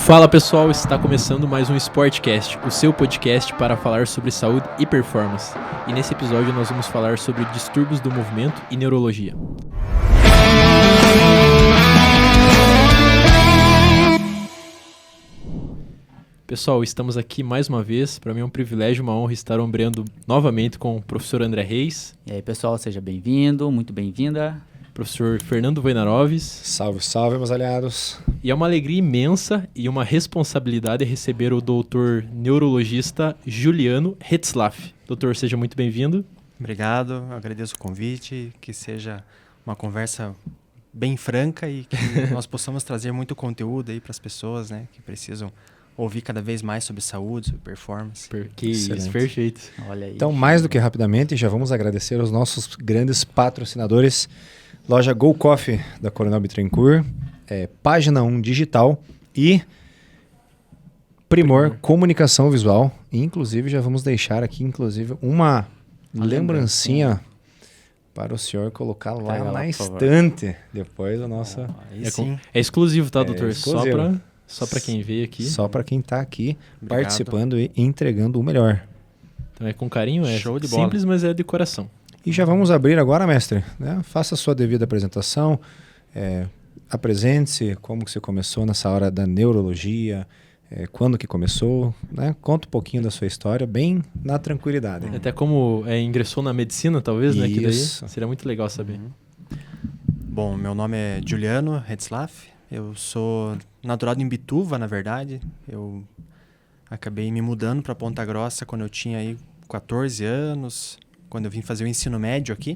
Fala pessoal, está começando mais um Sportcast, o seu podcast para falar sobre saúde e performance. E nesse episódio nós vamos falar sobre distúrbios do movimento e neurologia. Pessoal, estamos aqui mais uma vez. Para mim é um privilégio, uma honra estar ombreando novamente com o professor André Reis. E aí pessoal, seja bem-vindo, muito bem-vinda. Professor Fernando Voinaroves. Salve, salve, meus aliados. E é uma alegria imensa e uma responsabilidade receber o doutor neurologista Juliano Retzlaff. Doutor, seja muito bem-vindo. Obrigado, agradeço o convite, que seja uma conversa bem franca e que nós possamos trazer muito conteúdo aí para as pessoas, né, que precisam ouvir cada vez mais sobre saúde, sobre performance. Isso, perfeito. Olha aí. Então, mais do que rapidamente, já vamos agradecer aos nossos grandes patrocinadores. Loja Go Coffee, da Coronel Bittencourt, Página 1 Digital e Primor Comunicação Visual. E, inclusive, já vamos deixar aqui, uma lembrancinha para o senhor colocar lá na estante. Depois a nossa... É exclusivo, tá, doutor? Exclusivo. Só para quem veio aqui. Só para quem está aqui. Obrigado. Participando e entregando o melhor. Então é com carinho, Show de bola. Simples, mas é de coração. E já vamos abrir agora, mestre, né? Faça a sua devida apresentação, apresente-se, como que você começou nessa hora da neurologia, quando que começou, né? Conta um pouquinho da sua história, bem na tranquilidade. Até como ingressou na medicina, talvez, né? Que daí Isso. seria muito legal saber. Bom, meu nome é Juliano Retzlaff, eu sou natural de Imbituva, na verdade. Eu acabei me mudando para Ponta Grossa quando eu tinha aí 14 anos, quando eu vim fazer o ensino médio aqui.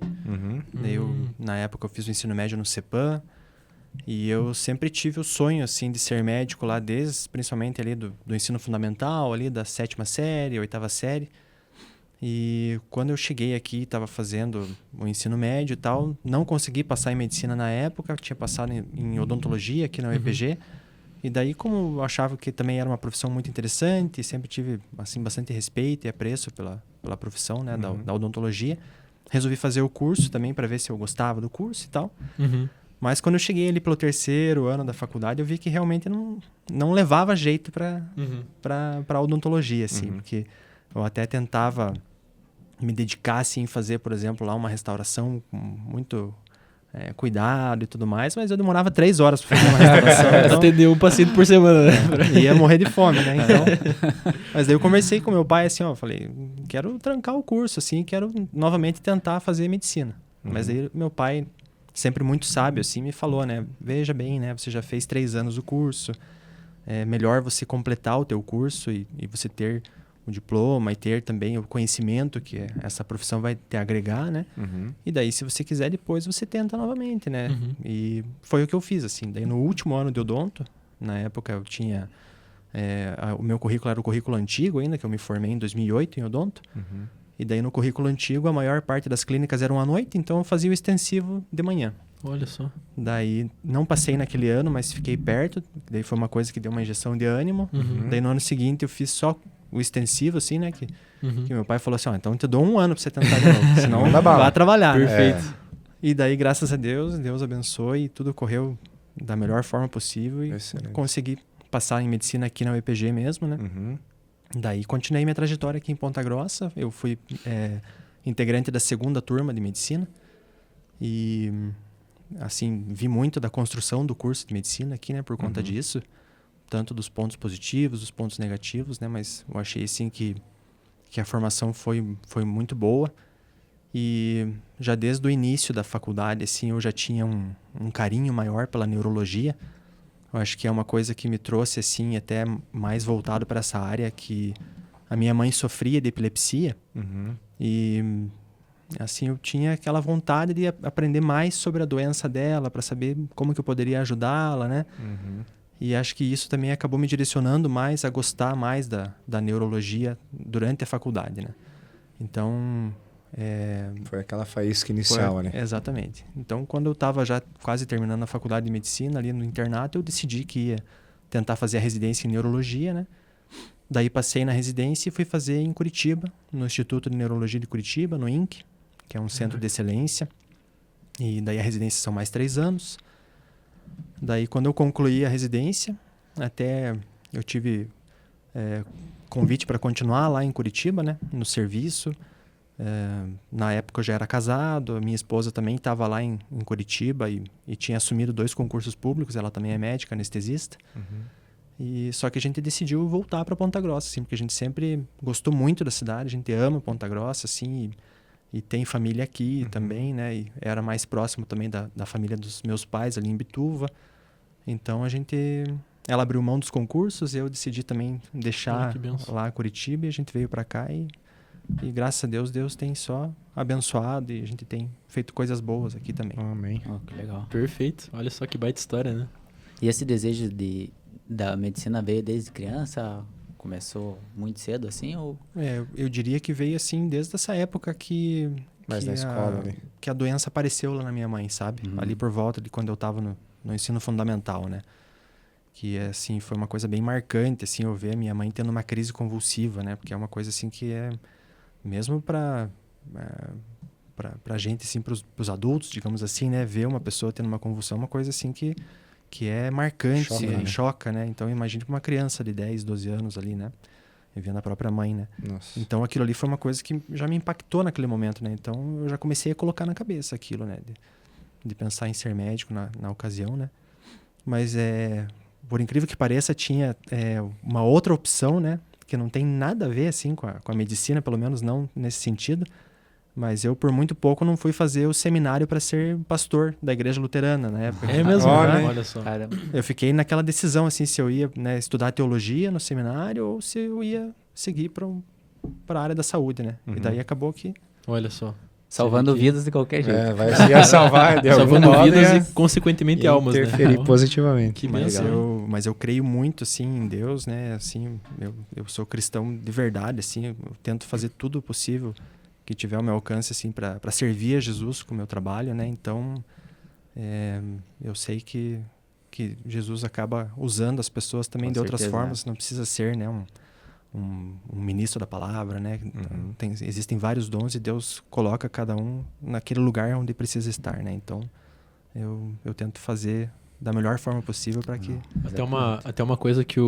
Daí na época eu fiz o ensino médio no CEPAM e eu sempre tive o sonho assim de ser médico lá principalmente ali do ensino fundamental, ali da 7ª série, 8ª série. E quando eu cheguei aqui, estava fazendo o ensino médio e tal, não consegui passar em medicina na época, tinha passado em odontologia aqui na UEPG. E daí, como eu achava que também era uma profissão muito interessante, sempre tive assim, bastante respeito e apreço pela profissão, né, da odontologia, resolvi fazer o curso também para ver se eu gostava do curso e tal. Mas quando eu cheguei ali pelo 3º ano da faculdade, eu vi que realmente não levava jeito para odontologia, assim, porque eu até tentava me dedicar assim, em fazer, por exemplo, lá uma restauração com muito cuidado e tudo mais, mas eu demorava 3 horas para fazer uma restauração. Então, Atender um paciente por semana, né? Ia morrer de fome, né? Então, mas daí eu conversei com meu pai, assim, ó, falei, quero trancar o curso, assim, quero novamente tentar fazer medicina. Mas daí meu pai, sempre muito sábio, assim, me falou, né? Veja bem, né? Você já fez 3 anos o curso, é melhor você completar o teu curso e você ter o diploma e ter também o conhecimento que essa profissão vai te agregar, né? E daí, se você quiser, depois você tenta novamente, né? E foi o que eu fiz, assim. Daí, no último ano de odonto, na época eu tinha... o meu currículo era o currículo antigo ainda, que eu me formei em 2008 em odonto. E daí, no currículo antigo, a maior parte das clínicas eram à noite, então eu fazia o extensivo de manhã. Olha só. Daí, não passei naquele ano, mas fiquei perto. Daí, foi uma coisa que deu uma injeção de ânimo. Daí, no ano seguinte, eu fiz só o extensivo, assim, né? Que meu pai falou assim, ó, então eu te dou 1 ano pra você tentar de novo, senão não vai trabalhar. Perfeito. E daí, graças a Deus, Deus abençoe e tudo correu da melhor forma possível e consegui passar em medicina aqui na UEPG mesmo, né? Daí, continuei minha trajetória aqui em Ponta Grossa, eu fui integrante da 2ª turma de medicina e, assim, vi muito da construção do curso de medicina aqui, né? Por conta disso. Tanto dos pontos positivos, dos pontos negativos, né? Mas eu achei, assim, que a formação foi muito boa. E já desde o início da faculdade, assim, eu já tinha um carinho maior pela neurologia. Eu acho que é uma coisa que me trouxe, assim, até mais voltado para essa área, que a minha mãe sofria de epilepsia. E, assim, eu tinha aquela vontade de aprender mais sobre a doença dela, para saber como que eu poderia ajudá-la, né? E acho que isso também acabou me direcionando mais a gostar mais da neurologia durante a faculdade, né? Então... Foi aquela faísca inicial, né? Exatamente. Então, quando eu estava já quase terminando a faculdade de medicina, ali no internato, eu decidi que ia tentar fazer a residência em neurologia, né? Daí passei na residência e fui fazer em Curitiba, no Instituto de Neurologia de Curitiba, no INC, que é um centro de excelência. E daí a residência são mais 3 anos. Daí, quando eu concluí a residência, até eu tive convite para continuar lá em Curitiba, né, no serviço. Na época eu já era casado, a minha esposa também estava lá em Curitiba e tinha assumido 2 concursos públicos, ela também é médica, anestesista. Só que a gente decidiu voltar para Ponta Grossa, assim, porque a gente sempre gostou muito da cidade, a gente ama Ponta Grossa, assim, e tem família aqui também, né, e era mais próximo também da família dos meus pais ali em Bituva. Então ela abriu mão dos concursos, eu decidi também deixar lá Curitiba, e a gente veio para cá e graças a Deus tem só abençoado e a gente tem feito coisas boas aqui também. Amém. Que legal. Perfeito. Olha só que baita história, né? E esse desejo da medicina veio desde criança? Começou muito cedo, assim? Ou... eu diria que veio assim desde essa época que a doença apareceu lá na minha mãe, sabe? Ali por volta de quando eu estava no ensino fundamental, né? Que assim, foi uma coisa bem marcante, assim, eu ver a minha mãe tendo uma crise convulsiva, né? Porque é uma coisa assim que mesmo pra gente, assim, pros adultos, digamos assim, né? Ver uma pessoa tendo uma convulsão é uma coisa assim que é marcante, choca, né? Então imagine uma criança de 10, 12 anos ali, né? Vendo a própria mãe, né? Nossa. Então aquilo ali foi uma coisa que já me impactou naquele momento, né? Então eu já comecei a colocar na cabeça aquilo, né? De pensar em ser médico na ocasião, né? Mas por incrível que pareça, tinha uma outra opção, né? Que não tem nada a ver, assim, com a medicina, pelo menos não nesse sentido. Mas eu, por muito pouco, não fui fazer o seminário para ser pastor da igreja luterana na época. É mesmo? Olha só. Caramba. Eu fiquei naquela decisão, assim, se eu ia, né, estudar teologia no seminário ou se eu ia seguir para a área da saúde, né? E daí acabou que... Olha só. Salvando vidas de qualquer jeito. Ia salvar de salvando algum modo, vidas e, consequentemente, almas, né? Interferir positivamente. Mas eu creio muito, assim, em Deus, né? Assim, eu sou cristão de verdade, assim. Eu tento fazer tudo o possível que tiver ao meu alcance, assim, para servir a Jesus com o meu trabalho, né? Então, eu sei que Jesus acaba usando as pessoas também de outras formas. Não precisa ser, né, um ministro da palavra, né? Existem vários dons e Deus coloca cada um naquele lugar onde precisa estar, né? Então, eu tento fazer da melhor forma possível para que... Até uma coisa que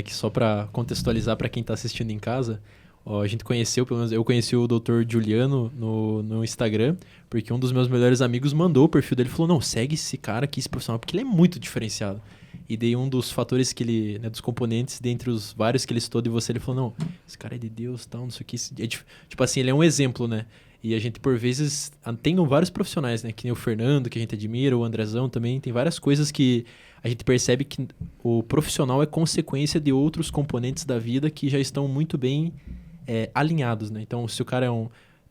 que só para contextualizar para quem está assistindo em casa, a gente conheceu, pelo menos eu conheci o Dr. Juliano no Instagram, porque um dos meus melhores amigos mandou o perfil dele e falou, não, segue esse cara aqui, esse profissional, porque ele é muito diferenciado. E daí um dos fatores que ele, né, dos componentes, dentre os vários que ele citou de você, ele falou, não, esse cara é de Deus, tal, não sei o que. Tipo assim, ele é um exemplo, né? E a gente, por vezes, tem vários profissionais, né? Que nem o Fernando, que a gente admira, o Andrezão também. Tem várias coisas que a gente percebe que o profissional é consequência de outros componentes da vida que já estão muito bem alinhados, né? Então, se o cara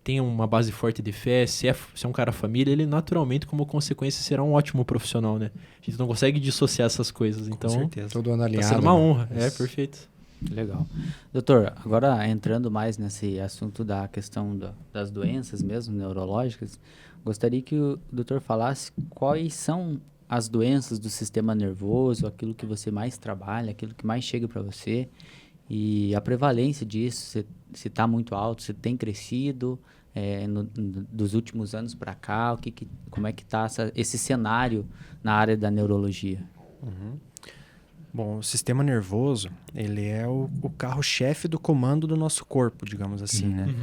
tem uma base forte de fé, se é um cara família, ele naturalmente, como consequência, será um ótimo profissional, né? A gente não consegue dissociar essas coisas. Então, com certeza. Tudo alinhado. Tá sendo uma honra. Perfeito. Legal. Doutor, agora entrando mais nesse assunto da questão das doenças mesmo, neurológicas, gostaria que o doutor falasse quais são as doenças do sistema nervoso, aquilo que você mais trabalha, aquilo que mais chega para você, e a prevalência disso, se está muito alto, se tem crescido dos últimos anos para cá, como é que está esse cenário na área da neurologia? Bom, o sistema nervoso, ele é o carro-chefe do comando do nosso corpo, digamos assim, né?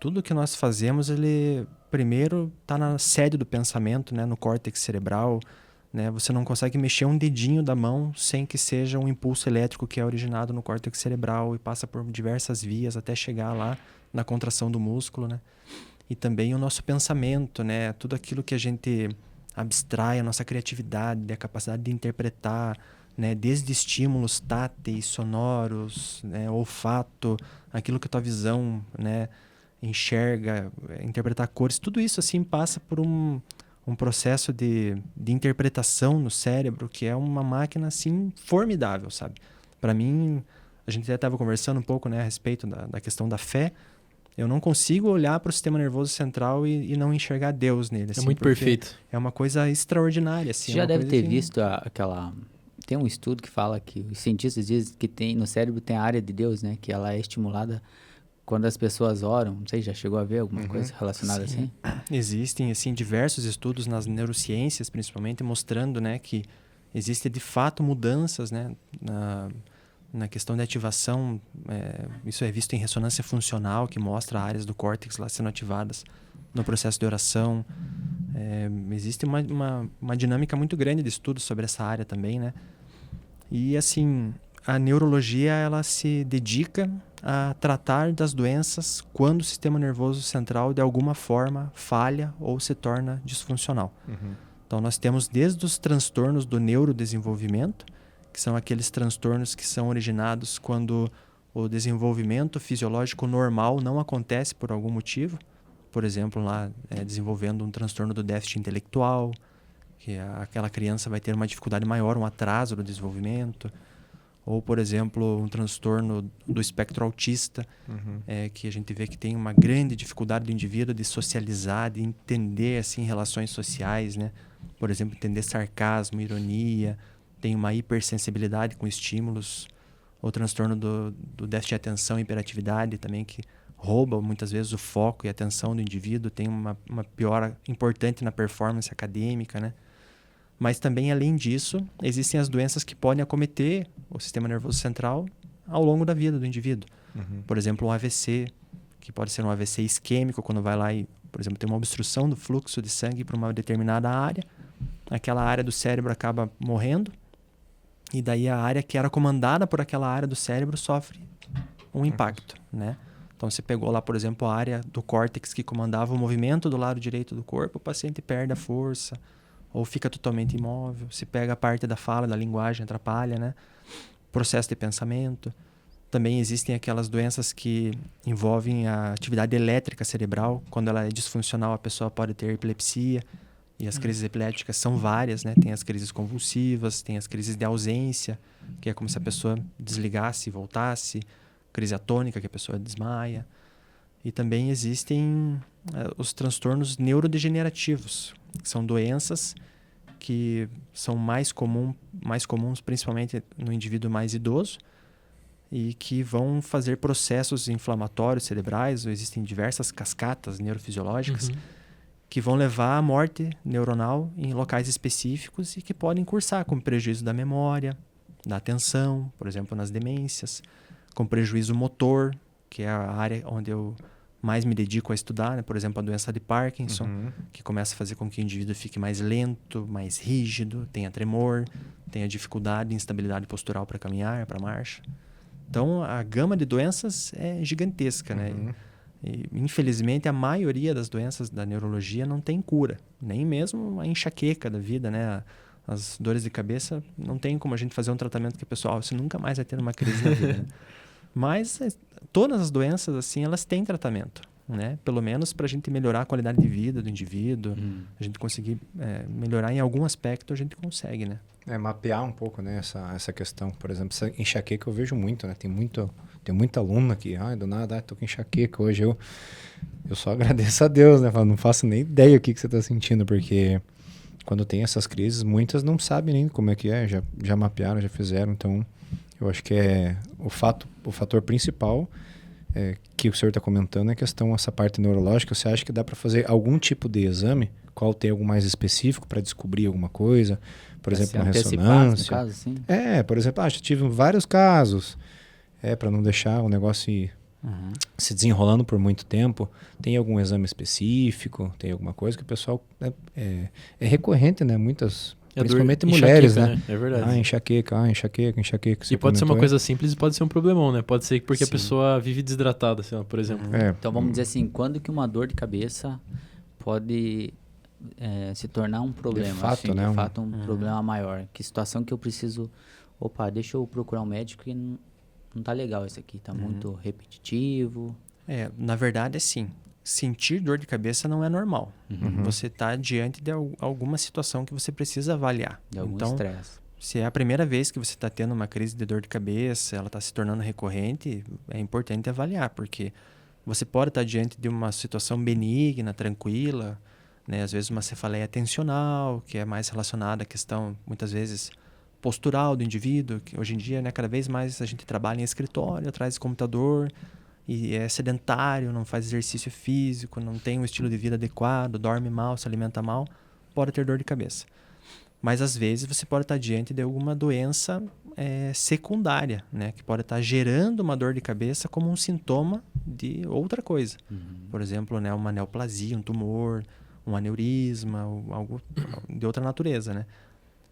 Tudo que nós fazemos, ele primeiro está na sede do pensamento, né? No córtex cerebral, né? Você não consegue mexer um dedinho da mão sem que seja um impulso elétrico que é originado no córtex cerebral e passa por diversas vias até chegar lá na contração do músculo, né? E também o nosso pensamento, né? Tudo aquilo que a gente abstrai, a nossa criatividade, a capacidade de interpretar, né? Desde estímulos táteis, sonoros, né? Olfato, aquilo que a tua visão, né? Enxerga, interpretar cores, tudo isso assim passa por um processo de interpretação no cérebro que é uma máquina assim formidável, sabe? Para mim, a gente até estava conversando um pouco, né, a respeito da questão da fé. Eu não consigo olhar para o sistema nervoso central e não enxergar Deus nele. Assim, é muito perfeito. É uma coisa extraordinária. Assim, você já deve ter assim... visto aquela... Tem um estudo que fala que os cientistas dizem que no cérebro tem a área de Deus, né? Que ela é estimulada quando as pessoas oram. Não sei, já chegou a ver alguma coisa relacionada assim? Existem, assim, diversos estudos nas neurociências, principalmente, mostrando, né, que existem, de fato, mudanças, né, Na questão de ativação, isso é visto em ressonância funcional, que mostra áreas do córtex lá sendo ativadas no processo de oração. Existe uma dinâmica muito grande de estudo sobre essa área também, né? E, assim, a neurologia, ela se dedica a tratar das doenças quando o sistema nervoso central, de alguma forma, falha ou se torna disfuncional. Então, nós temos desde os transtornos do neurodesenvolvimento, que são aqueles transtornos que são originados quando o desenvolvimento fisiológico normal não acontece por algum motivo. Por exemplo, lá desenvolvendo um transtorno do déficit intelectual, que aquela criança vai ter uma dificuldade maior, um atraso no desenvolvimento. Ou, por exemplo, um transtorno do espectro autista, que a gente vê que tem uma grande dificuldade do indivíduo de socializar, de entender assim, relações sociais, né? Por exemplo, entender sarcasmo, ironia, tem uma hipersensibilidade com estímulos. Ou transtorno do déficit de atenção e hiperatividade também, que rouba muitas vezes o foco e a atenção do indivíduo, tem uma piora importante na performance acadêmica, né? Mas também, além disso, existem as doenças que podem acometer o sistema nervoso central ao longo da vida do indivíduo. Por exemplo, um AVC, que pode ser um AVC isquêmico, quando vai lá e, por exemplo, tem uma obstrução do fluxo de sangue para uma determinada área, aquela área do cérebro acaba morrendo, e daí a área que era comandada por aquela área do cérebro sofre um impacto, né? Então, você pegou lá, por exemplo, a área do córtex que comandava o movimento do lado direito do corpo, o paciente perde a força, ou fica totalmente imóvel. Se pega a parte da fala, da linguagem, atrapalha, né? Processo de pensamento. Também existem aquelas doenças que envolvem a atividade elétrica cerebral. Quando ela é disfuncional, a pessoa pode ter epilepsia. E as crises epilépticas são várias, né? Tem as crises convulsivas, tem as crises de ausência, que é como se a pessoa desligasse e voltasse. Crise atônica, que a pessoa desmaia. E também existem os transtornos neurodegenerativos, que são doenças que são mais comuns principalmente no indivíduo mais idoso e que vão fazer processos inflamatórios cerebrais, ou existem diversas cascatas neurofisiológicas que vão levar à morte neuronal em locais específicos e que podem cursar com prejuízo da memória, da atenção, por exemplo, nas demências, com prejuízo motor, que é a área onde eu mais me dedico a estudar, né? Por exemplo, a doença de Parkinson, que começa a fazer com que o indivíduo fique mais lento, mais rígido, tenha tremor, tenha dificuldade, instabilidade postural para caminhar, para marcha. Então, a gama de doenças é gigantesca, né? E, infelizmente, a maioria das doenças da neurologia não tem cura, nem mesmo a enxaqueca da vida, né? As dores de cabeça, não tem como a gente fazer um tratamento que a pessoa, você nunca mais vai ter uma crise na vida, né? Mas todas as doenças, assim, elas têm tratamento, né? Pelo menos para a gente melhorar a qualidade de vida do indivíduo, a gente conseguir melhorar em algum aspecto, a gente consegue, né? Mapear um pouco, né, essa questão. Por exemplo, essa enxaqueca eu vejo muito, né? Tem muita aluna que, do nada, tô com enxaqueca hoje. Eu só agradeço a Deus, né? Não faço nem ideia o que você tá sentindo, porque quando tem essas crises, muitas não sabem nem como é que é, já mapearam, já fizeram, então eu acho que o fator principal que o senhor está comentando é a questão, essa parte neurológica. Você acha que dá para fazer algum tipo de exame? Qual tem algo mais específico para descobrir alguma coisa? Por exemplo, uma ressonância? No caso, sim. Por exemplo, já tive vários casos. Para não deixar o negócio ir se desenrolando por muito tempo. Tem algum exame específico? Tem alguma coisa que o pessoal... É recorrente, né? Muitas... Principalmente mulheres, né? É verdade. Enxaqueca. E pode ser uma coisa simples e pode ser um problemão, né? Pode ser porque a pessoa vive desidratada, sei lá, por exemplo. Então vamos dizer assim, quando que uma dor de cabeça pode se tornar um problema? De fato, assim, né? De fato, um problema maior. Que situação que eu preciso... Opa, deixa eu procurar um médico que não tá legal isso aqui. Tá muito repetitivo. Na verdade, assim, sentir dor de cabeça não é normal. Você está diante de alguma situação que você precisa avaliar. De algum estresse. Se é a primeira vez que você está tendo uma crise de dor de cabeça, ela está se tornando recorrente, é importante avaliar, porque você pode estar diante de uma situação benigna, tranquila, né? Às vezes uma cefaleia tensional, que é mais relacionada à questão, muitas vezes, postural do indivíduo, que hoje em dia, né, cada vez mais a gente trabalha em escritório, atrás do computador, e é sedentário, não faz exercício físico, não tem um estilo de vida adequado, dorme mal, se alimenta mal, pode ter dor de cabeça. Mas às vezes você pode estar diante de alguma doença secundária, né? Que pode estar gerando uma dor de cabeça como um sintoma de outra coisa. Por exemplo, né, uma neoplasia, um tumor, um aneurisma, ou algo de outra natureza, né?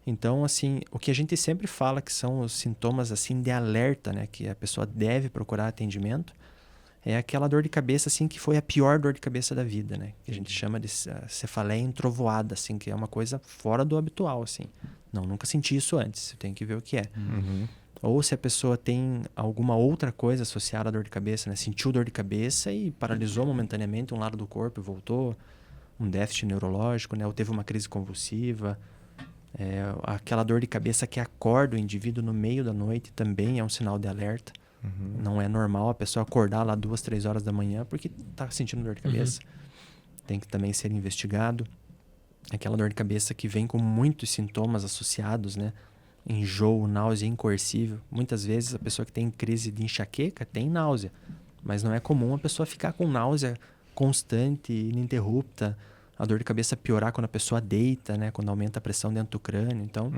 Então, assim, o que a gente sempre fala que são os sintomas assim de alerta, né, que a pessoa deve procurar atendimento, é aquela dor de cabeça assim que foi a pior dor de cabeça da vida, né? Que a gente chama de cefaleia entrovoada, assim, que é uma coisa fora do habitual, assim. Não, nunca senti isso antes, você tem que ver o que é. Ou se a pessoa tem alguma outra coisa associada à dor de cabeça, né? Sentiu dor de cabeça e paralisou momentaneamente um lado do corpo e voltou, um déficit neurológico, né? Ou teve uma crise convulsiva. Aquela dor de cabeça que acorda o indivíduo no meio da noite também é um sinal de alerta. Não é normal a pessoa acordar lá 2, 3 horas da manhã porque está sentindo dor de cabeça. Tem que também ser investigado. Aquela dor de cabeça que vem com muitos sintomas associados, né? Enjoo, náusea incoercível. Muitas vezes a pessoa que tem crise de enxaqueca tem náusea, mas não é comum a pessoa ficar com náusea constante, ininterrupta. A dor de cabeça piorar quando a pessoa deita, né? Quando aumenta a pressão dentro do crânio. Então,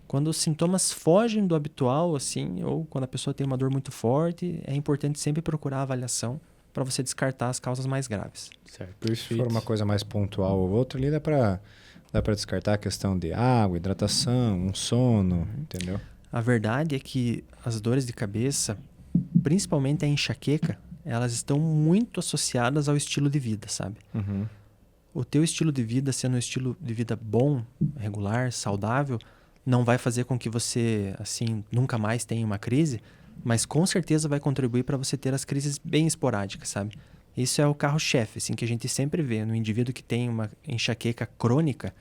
quando os sintomas fogem do habitual, assim, ou quando a pessoa tem uma dor muito forte, é importante sempre procurar avaliação para você descartar as causas mais graves. Certo, Se perfeito. for uma coisa mais pontual ou outra, ali dá para descartar a questão de água, hidratação, um sono, entendeu? A verdade é que as dores de cabeça, principalmente a enxaqueca, elas estão muito associadas ao estilo de vida, sabe? O teu estilo de vida, sendo um estilo de vida bom, regular, saudável, não vai fazer com que você, assim, nunca mais tenha uma crise, mas com certeza vai contribuir para você ter as crises bem esporádicas, sabe? Isso é o carro-chefe, assim, que a gente sempre vê no indivíduo que tem uma enxaqueca crônica,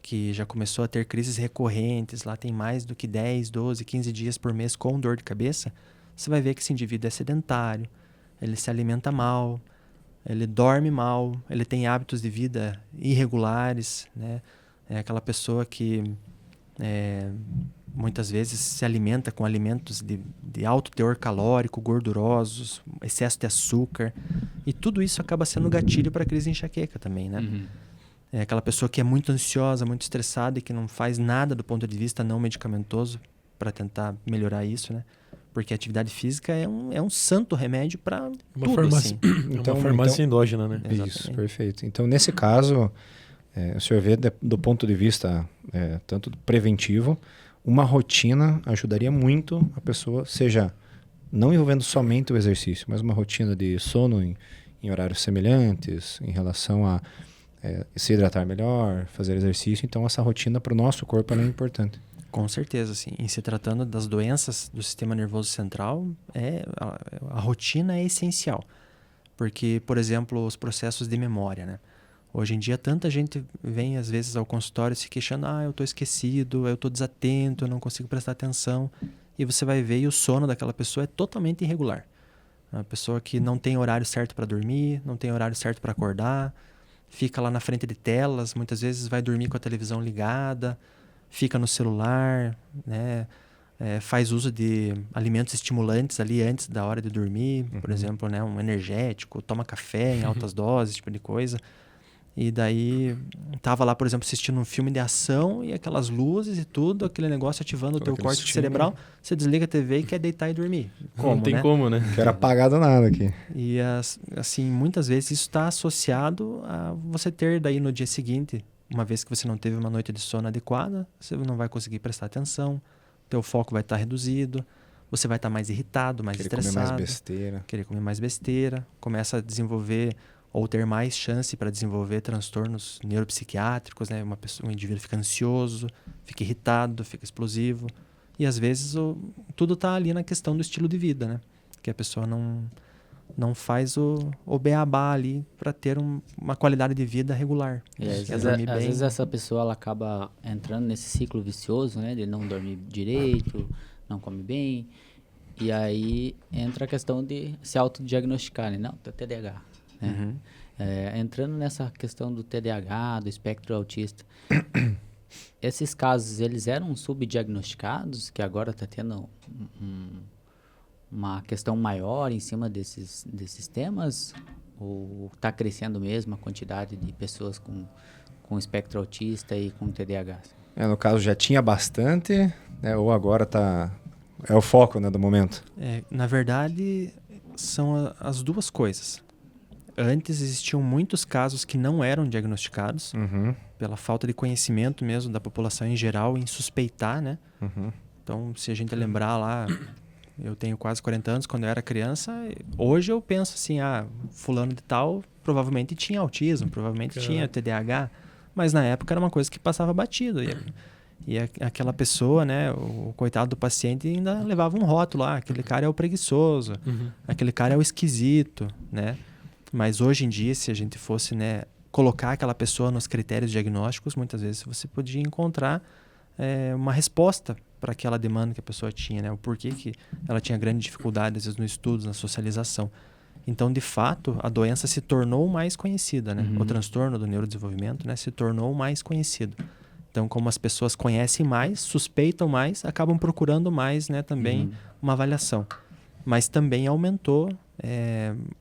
que já começou a ter crises recorrentes, lá tem mais do que 10, 12, 15 dias por mês com dor de cabeça, você vai ver que esse indivíduo é sedentário, ele se alimenta mal, ele dorme mal, ele tem hábitos de vida irregulares, né? É aquela pessoa que muitas vezes se alimenta com alimentos de alto teor calórico, gordurosos, excesso de açúcar. E tudo isso acaba sendo gatilho para a crise de enxaqueca também, né? É aquela pessoa que é muito ansiosa, muito estressada e que não faz nada do ponto de vista não medicamentoso para tentar melhorar isso, né? Porque a atividade física é um santo remédio para tudo, farmácia, assim. uma farmácia endógena, né? Isso, perfeito. Então, nesse caso, o senhor vê do ponto de vista tanto preventivo, uma rotina ajudaria muito a pessoa, seja não envolvendo somente o exercício, mas uma rotina de sono em horários semelhantes, em relação a se hidratar melhor, fazer exercício. Então, essa rotina para o nosso corpo é importante. Com certeza, sim. Em se tratando das doenças do sistema nervoso central, a rotina é essencial. Porque, por exemplo, os processos de memória, né? Hoje em dia, tanta gente vem, às vezes, ao consultório se queixando, eu estou esquecido, eu estou desatento, eu não consigo prestar atenção. E você vai ver, e o sono daquela pessoa é totalmente irregular. É uma pessoa que não tem horário certo para dormir, não tem horário certo para acordar, fica lá na frente de telas, muitas vezes vai dormir com a televisão ligada, fica no celular, né? Faz uso de alimentos estimulantes ali antes da hora de dormir, por exemplo, né? Um energético, toma café em altas doses, tipo de coisa. E daí tava lá, por exemplo, assistindo um filme de ação e aquelas luzes e tudo, aquele negócio ativando o teu córtex cerebral, você desliga a TV e quer deitar e dormir. Como, não tem né? como, né? Não quero apagar do nada aqui. E assim, muitas vezes isso está associado a você ter daí no dia seguinte, uma vez que você não teve uma noite de sono adequada, você não vai conseguir prestar atenção, teu foco vai estar reduzido, você vai estar mais irritado, mais estressado. Querer comer mais besteira. Começa a desenvolver ou ter mais chance para desenvolver transtornos neuropsiquiátricos, né? Um indivíduo fica ansioso, fica irritado, fica explosivo. E às vezes tudo está ali na questão do estilo de vida, né? Que a pessoa não faz o beabá ali para ter uma qualidade de vida regular. E às vezes essa pessoa ela acaba entrando nesse ciclo vicioso, né? De não dormir direito, não come bem. E aí entra a questão de se autodiagnosticar, né? Não, tem TDAH. Né? Entrando nessa questão do TDAH, do espectro autista, esses casos, eles eram subdiagnosticados, que agora está tendo uma questão maior em cima desses temas? Ou está crescendo mesmo a quantidade de pessoas com espectro autista e com TDAH? No caso, já tinha bastante, né? Ou agora é o foco, né, do momento? Na verdade, são as duas coisas. Antes existiam muitos casos que não eram diagnosticados, Uhum. pela falta de conhecimento mesmo da população em geral em suspeitar, né? Uhum. Então, se a gente lembrar lá, eu tenho quase 40 anos, quando eu era criança, hoje eu penso assim, fulano de tal provavelmente tinha autismo, provavelmente tinha TDAH, mas na época era uma coisa que passava batido. E aquela pessoa, né, o coitado do paciente ainda levava um rótulo lá, aquele cara é o preguiçoso, aquele cara é o esquisito, né? Mas hoje em dia, se a gente fosse, né, colocar aquela pessoa nos critérios diagnósticos, muitas vezes você podia encontrar uma resposta para aquela demanda que a pessoa tinha, né? O porquê que ela tinha grande dificuldade, às vezes, no estudo, na socialização. Então, de fato, a doença se tornou mais conhecida, né? O transtorno do neurodesenvolvimento, né, se tornou mais conhecido. Então, como as pessoas conhecem mais, suspeitam mais, acabam procurando mais, né, também uma avaliação. Mas também aumentou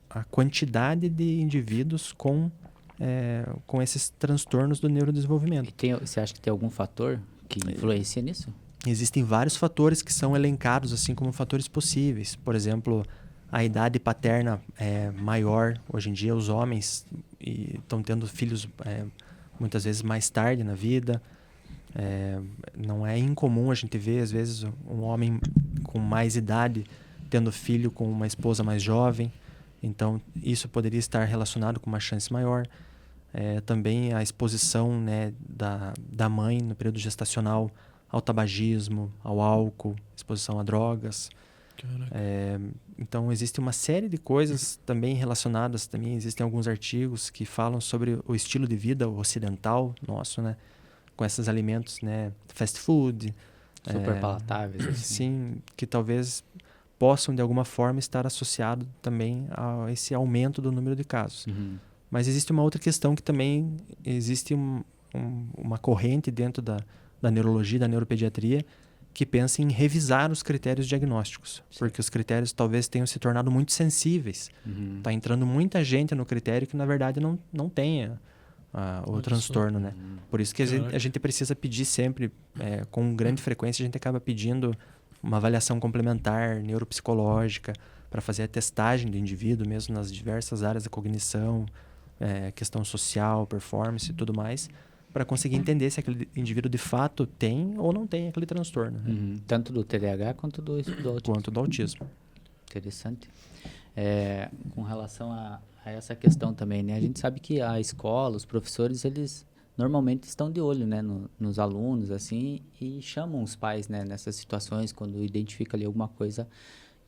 a quantidade de indivíduos com esses transtornos do neurodesenvolvimento. E você acha que tem algum fator que influencia nisso? Existem vários fatores que são elencados assim como fatores possíveis. Por exemplo, a idade paterna é maior. Hoje em dia, os homens estão tendo filhos muitas vezes mais tarde na vida. Não é incomum a gente ver, às vezes, um homem com mais idade tendo filho com uma esposa mais jovem. Então, isso poderia estar relacionado com uma chance maior. Também a exposição, né, da mãe no período gestacional ao tabagismo, ao álcool, exposição a drogas. Então, existe uma série de coisas também relacionadas. Também existem alguns artigos que falam sobre o estilo de vida ocidental nosso, né, com esses alimentos, né, fast food. Super palatáveis. Assim. Sim, que talvez possam, de alguma forma, estar associados também a esse aumento do número de casos. Mas existe uma outra questão que também existe uma corrente dentro da neurologia, da neuropediatria, que pensa em revisar os critérios diagnósticos. Sim. Porque os critérios talvez tenham se tornado muito sensíveis. Está entrando muita gente no critério que, na verdade, não tenha o transtorno, né? Por isso que a gente precisa pedir sempre, com grande frequência, a gente acaba pedindo uma avaliação complementar, neuropsicológica, para fazer a testagem do indivíduo, mesmo nas diversas áreas da cognição, questão social, performance e tudo mais, para conseguir entender se aquele indivíduo de fato tem ou não tem aquele transtorno. Né? Tanto do TDAH quanto do autismo. Quanto do autismo. Interessante. Com relação a essa questão também, né? A gente sabe que a escola, os professores, eles normalmente estão de olho, né, nos alunos, assim, e chamam os pais, né, nessas situações, quando identifica ali alguma coisa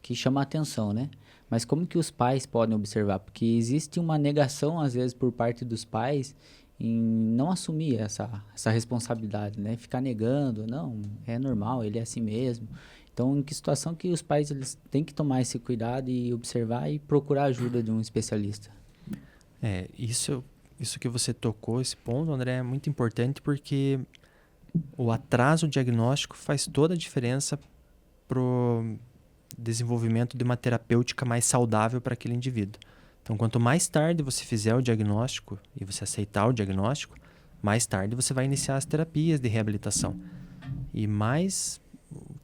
que chama a atenção, né? Mas como que os pais podem observar? Porque existe uma negação, às vezes, por parte dos pais em não assumir essa responsabilidade, né? Ficar negando, não, é normal, ele é assim mesmo. Então, em que situação que os pais eles têm que tomar esse cuidado e observar e procurar a ajuda de um especialista? Isso que você tocou, esse ponto, André, é muito importante porque o atraso diagnóstico faz toda a diferença para o desenvolvimento de uma terapêutica mais saudável para aquele indivíduo. Então, quanto mais tarde você fizer o diagnóstico e você aceitar o diagnóstico, mais tarde você vai iniciar as terapias de reabilitação. E mais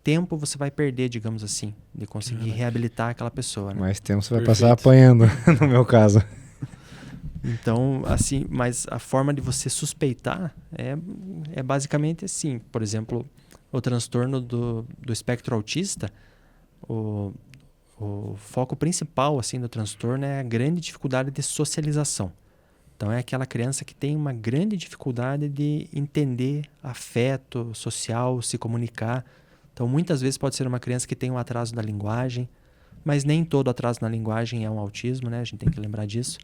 tempo você vai perder, digamos assim, de conseguir reabilitar aquela pessoa. Né? Mais tempo você vai passar apanhando, no meu caso. Então, assim, mas a forma de você suspeitar é basicamente assim. Por exemplo, o transtorno do espectro autista, o foco principal assim, do transtorno é a grande dificuldade de socialização. Então, é aquela criança que tem uma grande dificuldade de entender afeto social, se comunicar. Então, muitas vezes pode ser uma criança que tem um atraso da linguagem, mas nem todo atraso na linguagem é um autismo, né? A gente tem que lembrar disso.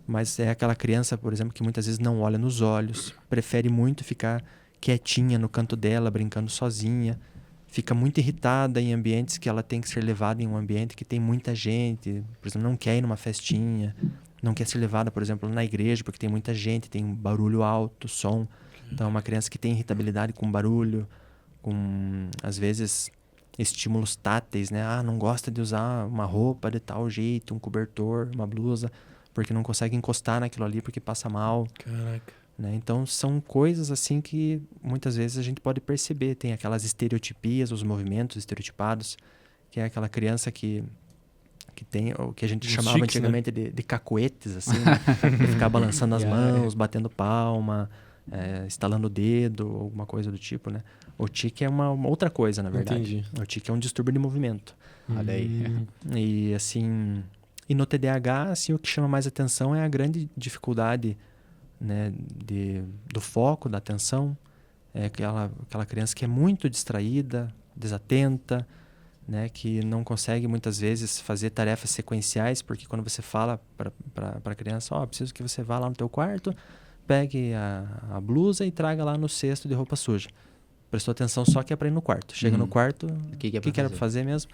Mas é aquela criança, por exemplo, que muitas vezes não olha nos olhos, prefere muito ficar quietinha no canto dela, brincando sozinha, fica muito irritada em ambientes que ela tem que ser levada em um ambiente que tem muita gente, por exemplo, não quer ir numa festinha, não quer ser levada, por exemplo, na igreja, porque tem muita gente, tem barulho alto, som. Então, é uma criança que tem irritabilidade com barulho, com, às vezes, estímulos táteis, né? Não gosta de usar uma roupa de tal jeito, um cobertor, uma blusa, porque não consegue encostar naquilo ali porque passa mal. Caraca. né? Então, são coisas assim que muitas vezes a gente pode perceber. Tem aquelas estereotipias, os movimentos estereotipados, que é aquela criança que tem o que a gente chamava tiques, antigamente de cacoetes, assim, né? De ficar balançando as mãos, batendo palma, estalando o dedo, alguma coisa do tipo, né? O tique é uma outra coisa, na verdade. Entendi. O tique é um distúrbio de movimento. Olha aí. E assim, e no TDAH, assim, o que chama mais atenção é a grande dificuldade, né, do foco, da atenção. É aquela criança que é muito distraída, desatenta, né, que não consegue muitas vezes fazer tarefas sequenciais, porque quando você fala para a criança, preciso que você vá lá no teu quarto, pegue a blusa e traga lá no cesto de roupa suja. Prestou atenção só que é para ir no quarto. Chega no quarto, o que era para fazer mesmo?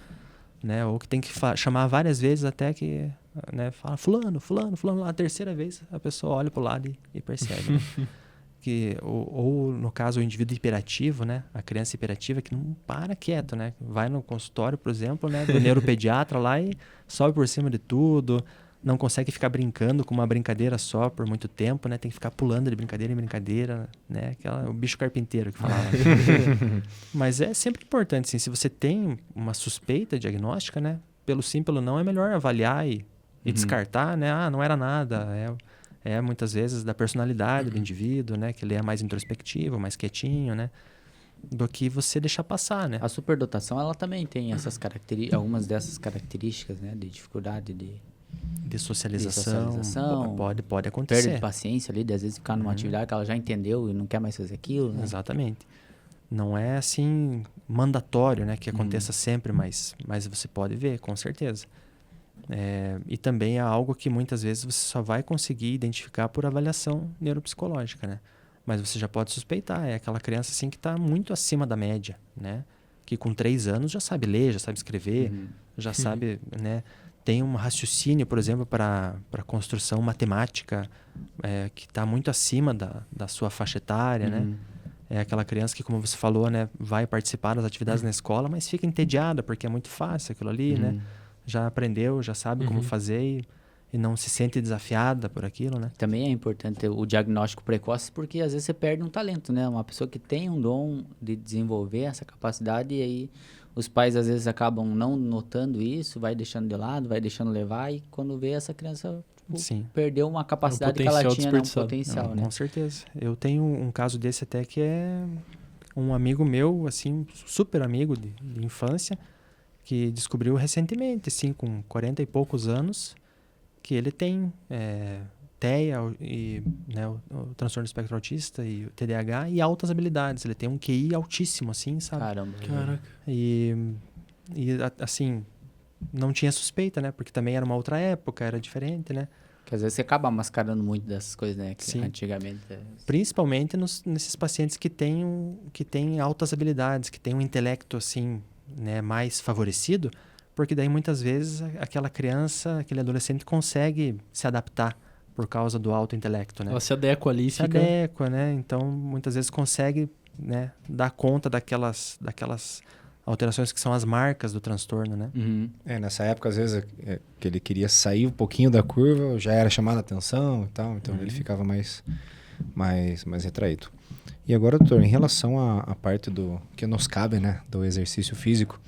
Né? Ou que tem que chamar várias vezes até que, né, fala fulano, a terceira vez a pessoa olha para o lado e percebe. Né? Ou no caso o indivíduo hiperativo, né? A criança hiperativa que não para quieto, né? Vai no consultório, por exemplo, né, do neuropediatra lá e sobe por cima de tudo, não consegue ficar brincando com uma brincadeira só por muito tempo, né? Tem que ficar pulando de brincadeira em brincadeira, né? O bicho carpinteiro que falava. Mas é sempre importante, sim, se você tem uma suspeita diagnóstica, né? Pelo sim, pelo não, é melhor avaliar e descartar, né? Não era nada, muitas vezes da personalidade do indivíduo, né? Que ele é mais introspectivo, mais quietinho, né? Do que você deixar passar, né? A superdotação, ela também tem essas algumas dessas características, né? De dificuldade de socialização. Pode acontecer. Perda de paciência ali, de às vezes ficar numa atividade que ela já entendeu e não quer mais fazer aquilo, né? Exatamente. Não é assim mandatório, né? Que aconteça sempre, mas você pode ver, com certeza. E também é algo que muitas vezes você só vai conseguir identificar por avaliação neuropsicológica, né? Mas você já pode suspeitar, é aquela criança assim que está muito acima da média, né? Que com 3 anos já sabe ler, já sabe escrever, já sabe, né? Tem um raciocínio, por exemplo, para construção matemática, que está muito acima da sua faixa etária, né? É aquela criança que, como você falou, né, vai participar das atividades na escola, mas fica entediada porque é muito fácil aquilo ali, né? Já aprendeu, já sabe como fazer e não se sente desafiada por aquilo, né? Também é importante ter o diagnóstico precoce, porque às vezes você perde um talento, né? Uma pessoa que tem um dom de desenvolver essa capacidade, e aí os pais às vezes acabam não notando isso, vai deixando de lado, vai deixando levar, e quando vê essa criança perdeu uma capacidade que ela tinha, né? Um potencial, né? Com certeza. Eu tenho um caso desse até que é um amigo meu, assim, super amigo de infância, que descobriu recentemente, assim, com 40 e poucos anos, que ele tem TEA, e, né, o transtorno do espectro autista e o TDAH e altas habilidades. Ele tem um QI altíssimo, assim, sabe? Caramba. Caraca. E assim, não tinha suspeita, né? Porque também era uma outra época, era diferente, né? Que às vezes você acaba mascarando muito dessas coisas, né? Que Sim. Antigamente... Principalmente nesses pacientes que têm altas habilidades, que têm um intelecto, assim, né, mais favorecido, porque daí muitas vezes aquela criança, aquele adolescente consegue se adaptar por causa do alto intelecto, né? Ela se adequa ali e se fica... adequa, né? Então, muitas vezes consegue, né, dar conta daquelas alterações que são as marcas do transtorno, né? Nessa época, às vezes, que ele queria sair um pouquinho da curva, já era chamada a atenção e tal, então ele ficava mais retraído. E agora, doutor, em relação à parte do que nos cabe, né, do exercício físico,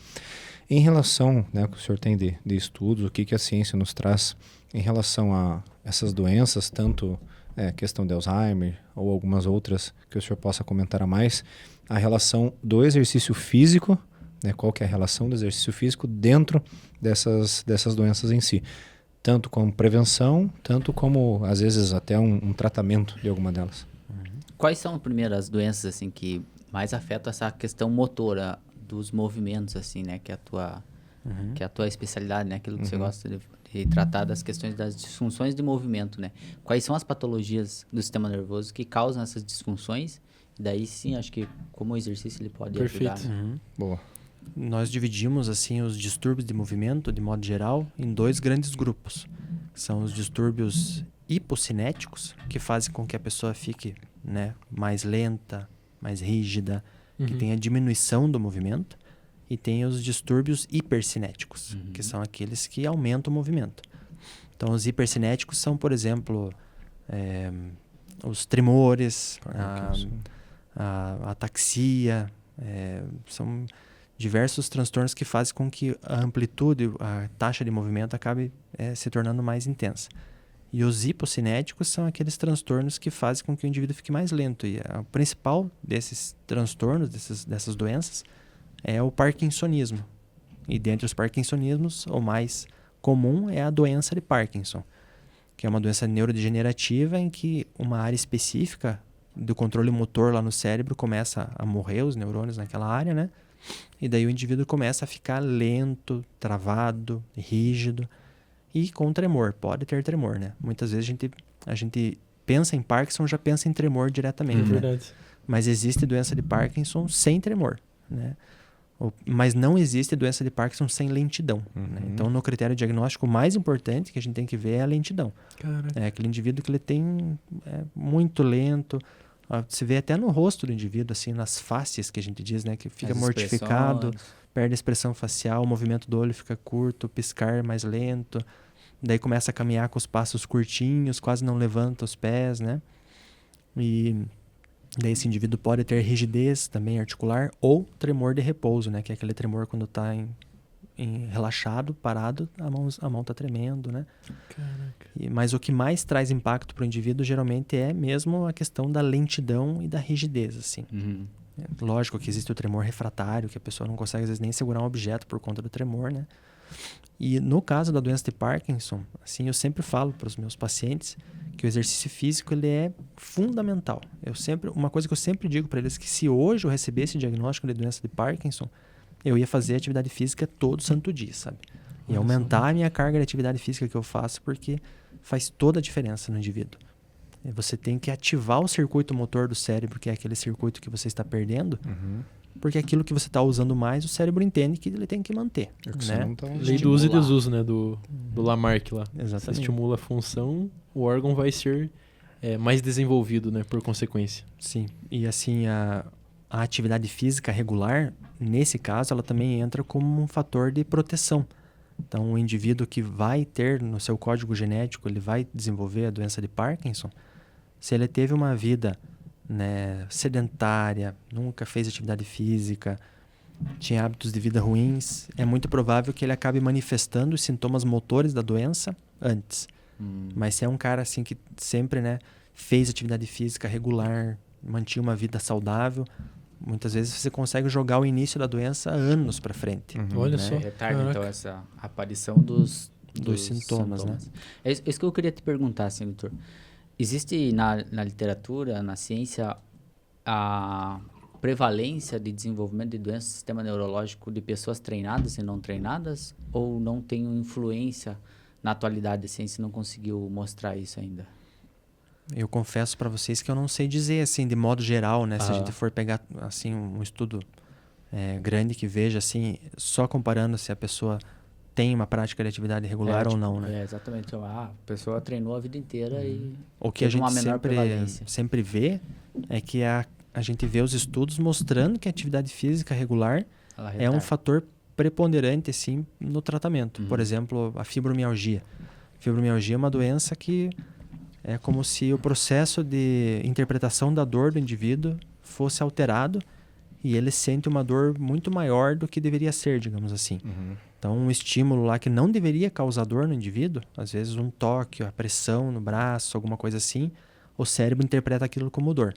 em relação, né, que o senhor tem de estudos, o que a ciência nos traz em relação a essas doenças, tanto questão de Alzheimer ou algumas outras que o senhor possa comentar a mais, a relação do exercício físico, né, qual que é a relação do exercício físico dentro dessas doenças em si, tanto como prevenção, tanto como, às vezes, até um tratamento de alguma delas. Quais são, primeiro, as doenças, assim, que mais afetam essa questão motora dos movimentos, assim, né? Que é a tua especialidade, né? Aquilo que você gosta de tratar das questões das disfunções de movimento, né? Quais são as patologias do sistema nervoso que causam essas disfunções? E daí, sim, acho que como o exercício ele pode ajudar. Né? Boa. Nós dividimos, assim, os distúrbios de movimento, de modo geral, em 2 grandes grupos. São os distúrbios hipocinéticos, que fazem com que a pessoa fique, né, mais lenta, mais rígida, que tenha diminuição do movimento. E tem os distúrbios hipercinéticos, que são aqueles que aumentam o movimento. Então, os hipercinéticos são, por exemplo, os tremores, Parkinson. a ataxia, são diversos transtornos que fazem com que a amplitude, a taxa de movimento acabe se tornando mais intensa. E os hipocinéticos são aqueles transtornos que fazem com que o indivíduo fique mais lento. E o principal desses transtornos, dessas doenças, é o parkinsonismo. E dentre os parkinsonismos, o mais comum é a doença de Parkinson, que é uma doença neurodegenerativa em que uma área específica do controle motor lá no cérebro começa a morrer, os neurônios naquela área, né? E daí o indivíduo começa a ficar lento, travado, rígido e com tremor. Pode ter tremor, né? Muitas vezes a gente pensa em Parkinson, já pensa em tremor diretamente, né? Verdade. Mas existe doença de Parkinson sem tremor, né? Mas não existe doença de Parkinson sem lentidão, né? Então, no critério diagnóstico, o mais importante que a gente tem que ver é a lentidão. Caraca. É aquele indivíduo que ele tem muito lento. Se vê até no rosto do indivíduo, assim, nas faces que a gente diz, né? Que fica As mortificado, expressões. perde a expressão facial, o movimento do olho fica curto, piscar mais lento. Daí começa a caminhar com os passos curtinhos, quase não levanta os pés, né? E daí esse indivíduo pode ter rigidez também articular ou tremor de repouso, né? Que é aquele tremor quando está relaxado, parado, a mão está tremendo, né? Caraca. Mas o que mais traz impacto para o indivíduo geralmente é mesmo a questão da lentidão e da rigidez, assim. Uhum. Lógico que existe o tremor refratário, que a pessoa não consegue às vezes nem segurar um objeto por conta do tremor, né? E no caso da doença de Parkinson, assim, eu sempre falo para os meus pacientes que o exercício físico ele é fundamental. Uma coisa que eu sempre digo para eles é que se hoje eu recebesse diagnóstico de doença de Parkinson, eu ia fazer atividade física todo santo dia, sabe? E aumentar a minha carga de atividade física que eu faço, porque faz toda a diferença no indivíduo. Você tem que ativar o circuito motor do cérebro, que é aquele circuito que você está perdendo, porque aquilo que você está usando mais, o cérebro entende que ele tem que manter. É que né? você não tá Lei do uso e desuso, né? Do Lamarck lá. Você Exatamente. estimula a função, o órgão vai ser mais desenvolvido, né? Por consequência. Sim. E assim, a atividade física regular, nesse caso, ela também entra como um fator de proteção. Então, o indivíduo que vai ter no seu código genético, ele vai desenvolver a doença de Parkinson, se ele teve uma vida, né, sedentária, nunca fez atividade física, tinha hábitos de vida ruins, é muito provável que ele acabe manifestando os sintomas motores da doença antes. Mas se é um cara assim que sempre, né, fez atividade física regular, mantinha uma vida saudável, muitas vezes você consegue jogar o início da doença anos para frente. Olha né? só. Retarda, Caraca. então, essa aparição dos sintomas, né? É isso que eu queria te perguntar, assim, doutor. Existe na literatura, na ciência, a prevalência de desenvolvimento de doenças do sistema neurológico de pessoas treinadas e não treinadas? Ou não tem influência na atualidade? A ciência não conseguiu mostrar isso ainda? Eu confesso para vocês que eu não sei dizer, assim, de modo geral, né? Se a gente for pegar, assim, um estudo grande que veja, assim, só comparando se a pessoa tem uma prática de atividade regular ou não, né? Exatamente. A pessoa treinou a vida inteira e O que a teve gente uma menor prevalência. sempre vê é que a gente vê os estudos mostrando que a atividade física regular Ela é um retarda. fator preponderante, assim, no tratamento. Por exemplo, a fibromialgia. Fibromialgia é uma doença que é como se o processo de interpretação da dor do indivíduo fosse alterado e ele sente uma dor muito maior do que deveria ser, digamos assim. Então, um estímulo lá que não deveria causar dor no indivíduo, às vezes um toque, a pressão no braço, alguma coisa assim, o cérebro interpreta aquilo como dor.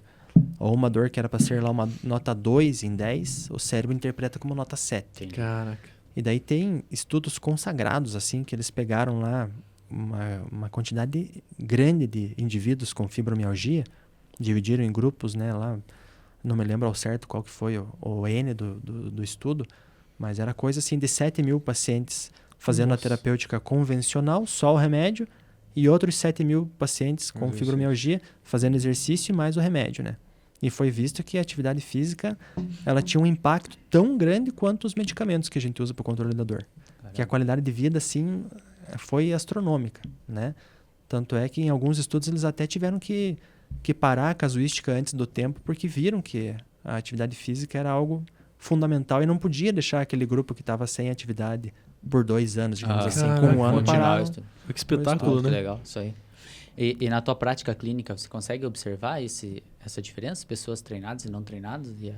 Ou uma dor que era para ser lá uma nota 2 em 10, o cérebro interpreta como nota 7. Caraca. E daí tem estudos consagrados, assim, que eles pegaram lá uma quantidade grande de indivíduos com fibromialgia, dividiram em grupos, né, lá, não me lembro ao certo qual que foi o N do estudo, mas era coisa assim de 7.000 pacientes fazendo a terapêutica convencional, só o remédio, e outros 7.000 pacientes com fibromialgia fazendo exercício e mais o remédio, né? E foi visto que a atividade física, ela tinha um impacto tão grande quanto os medicamentos que a gente usa para o controle da dor. Que a qualidade de vida, assim, foi astronômica, né? Tanto é que em alguns estudos eles até tiveram que parar a casuística antes do tempo, porque viram que a atividade física era algo fundamental e não podia deixar aquele grupo que estava sem atividade por 2 anos, digamos assim, com um ano caraca, parado. Que espetáculo, Que né? legal, isso aí. E na tua prática clínica, você consegue observar essa diferença? Pessoas treinadas e não treinadas e